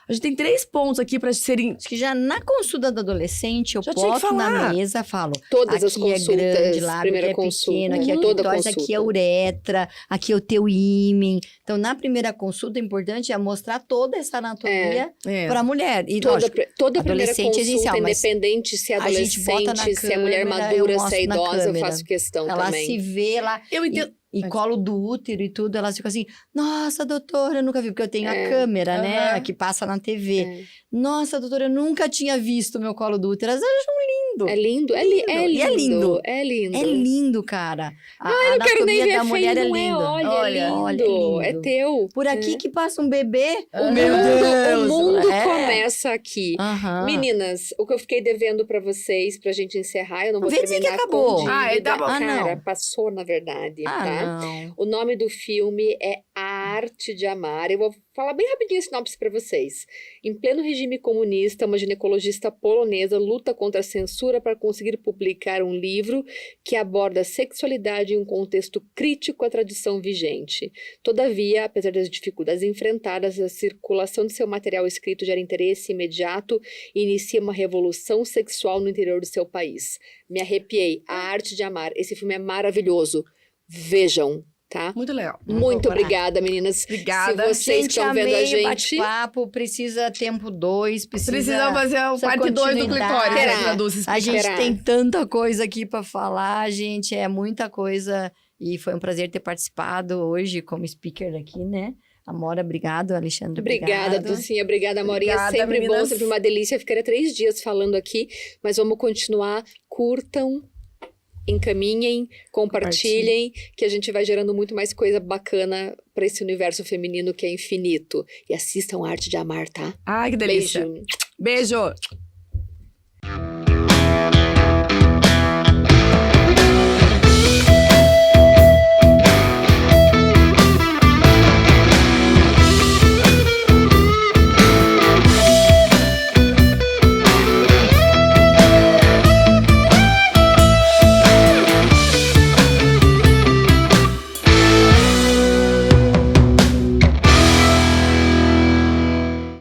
Speaker 3: A gente tem 3 pontos aqui pra serem...
Speaker 2: Acho que já na consulta do adolescente, eu
Speaker 3: Já tinha que
Speaker 2: boto na
Speaker 3: falar.
Speaker 2: mesa, falo.
Speaker 1: Todas as
Speaker 2: aqui
Speaker 1: consultas,
Speaker 2: é grande, lábio,
Speaker 1: primeira
Speaker 2: aqui é
Speaker 1: consulta.
Speaker 2: pequeno, aqui é
Speaker 1: Toda
Speaker 2: clitóris,
Speaker 1: consulta.
Speaker 2: aqui é uretra, aqui é o teu ímen. Então, na primeira consulta, o importante é mostrar toda essa anatomia pra mulher. E, lógico,
Speaker 1: Toda primeira
Speaker 2: adolescente
Speaker 1: consulta,
Speaker 2: é essencial, mas
Speaker 1: independente se é
Speaker 2: a gente bota na
Speaker 1: adolescente, se é mulher
Speaker 2: câmera,
Speaker 1: madura,
Speaker 2: eu
Speaker 1: se é
Speaker 2: mostro na
Speaker 1: idosa, eu
Speaker 2: câmera.
Speaker 1: faço questão
Speaker 2: ela
Speaker 1: também.
Speaker 2: se vê lá.
Speaker 3: Eu entendo.
Speaker 2: E colo do útero e tudo, elas ficam assim, nossa, doutora, eu nunca vi, porque eu tenho a câmera, né, que passa na TV. Nossa, doutora, eu nunca tinha visto o meu colo do útero. Elas acham lindo.
Speaker 1: É lindo, é lindo. É lindo.
Speaker 2: É lindo, cara. A
Speaker 1: Eu não quero nem
Speaker 2: anatomia
Speaker 1: ver
Speaker 2: da mulher
Speaker 1: feio,
Speaker 2: é
Speaker 1: não é?
Speaker 2: linda.
Speaker 1: Olha, é lindo. É teu.
Speaker 2: Por aqui que passa um bebê.
Speaker 1: O mundo começa aqui. Meninas, o que eu fiquei devendo pra vocês, pra gente encerrar, eu não vou
Speaker 2: Vê dizer
Speaker 1: terminar
Speaker 2: que acabou.
Speaker 1: com dívida.
Speaker 3: Tá bom.
Speaker 1: Cara,
Speaker 2: não.
Speaker 1: passou na verdade, tá?
Speaker 2: Não.
Speaker 1: O nome do filme é A Arte de Amar. Eu vou falar bem rapidinho a sinopse para vocês. Em pleno regime comunista, uma ginecologista polonesa luta contra a censura para conseguir publicar um livro que aborda a sexualidade em um contexto crítico à tradição vigente. Todavia, apesar das dificuldades enfrentadas, a circulação de seu material escrito gera interesse imediato e inicia uma revolução sexual no interior do seu país. Me arrepiei. A Arte de Amar. Esse filme é maravilhoso. Vejam. Tá?
Speaker 3: Muito legal.
Speaker 1: Muito obrigada, meninas.
Speaker 3: Obrigada.
Speaker 1: Se vocês estão vendo a gente...
Speaker 2: bate-papo, precisa tempo 2,
Speaker 3: Precisamos fazer o parte 2 do clitóris.
Speaker 1: Terá.
Speaker 2: A gente tem tanta coisa aqui para falar, gente, é muita coisa. E foi um prazer ter participado hoje como speaker aqui, né? Amora, obrigado. Alexandre,
Speaker 1: Obrigada, Dulcinha. Obrigada, Amorinha.
Speaker 3: Obrigada,
Speaker 1: Sempre
Speaker 3: meninas.
Speaker 1: bom, sempre uma delícia. Ficaria 3 dias falando aqui, mas vamos continuar. Curtam, encaminhem, compartilhem, que a gente vai gerando muito mais coisa bacana para esse universo feminino que é infinito. E assistam Arte de Amar, tá?
Speaker 3: Ai, que delícia.
Speaker 1: Beijo.
Speaker 3: Beijo.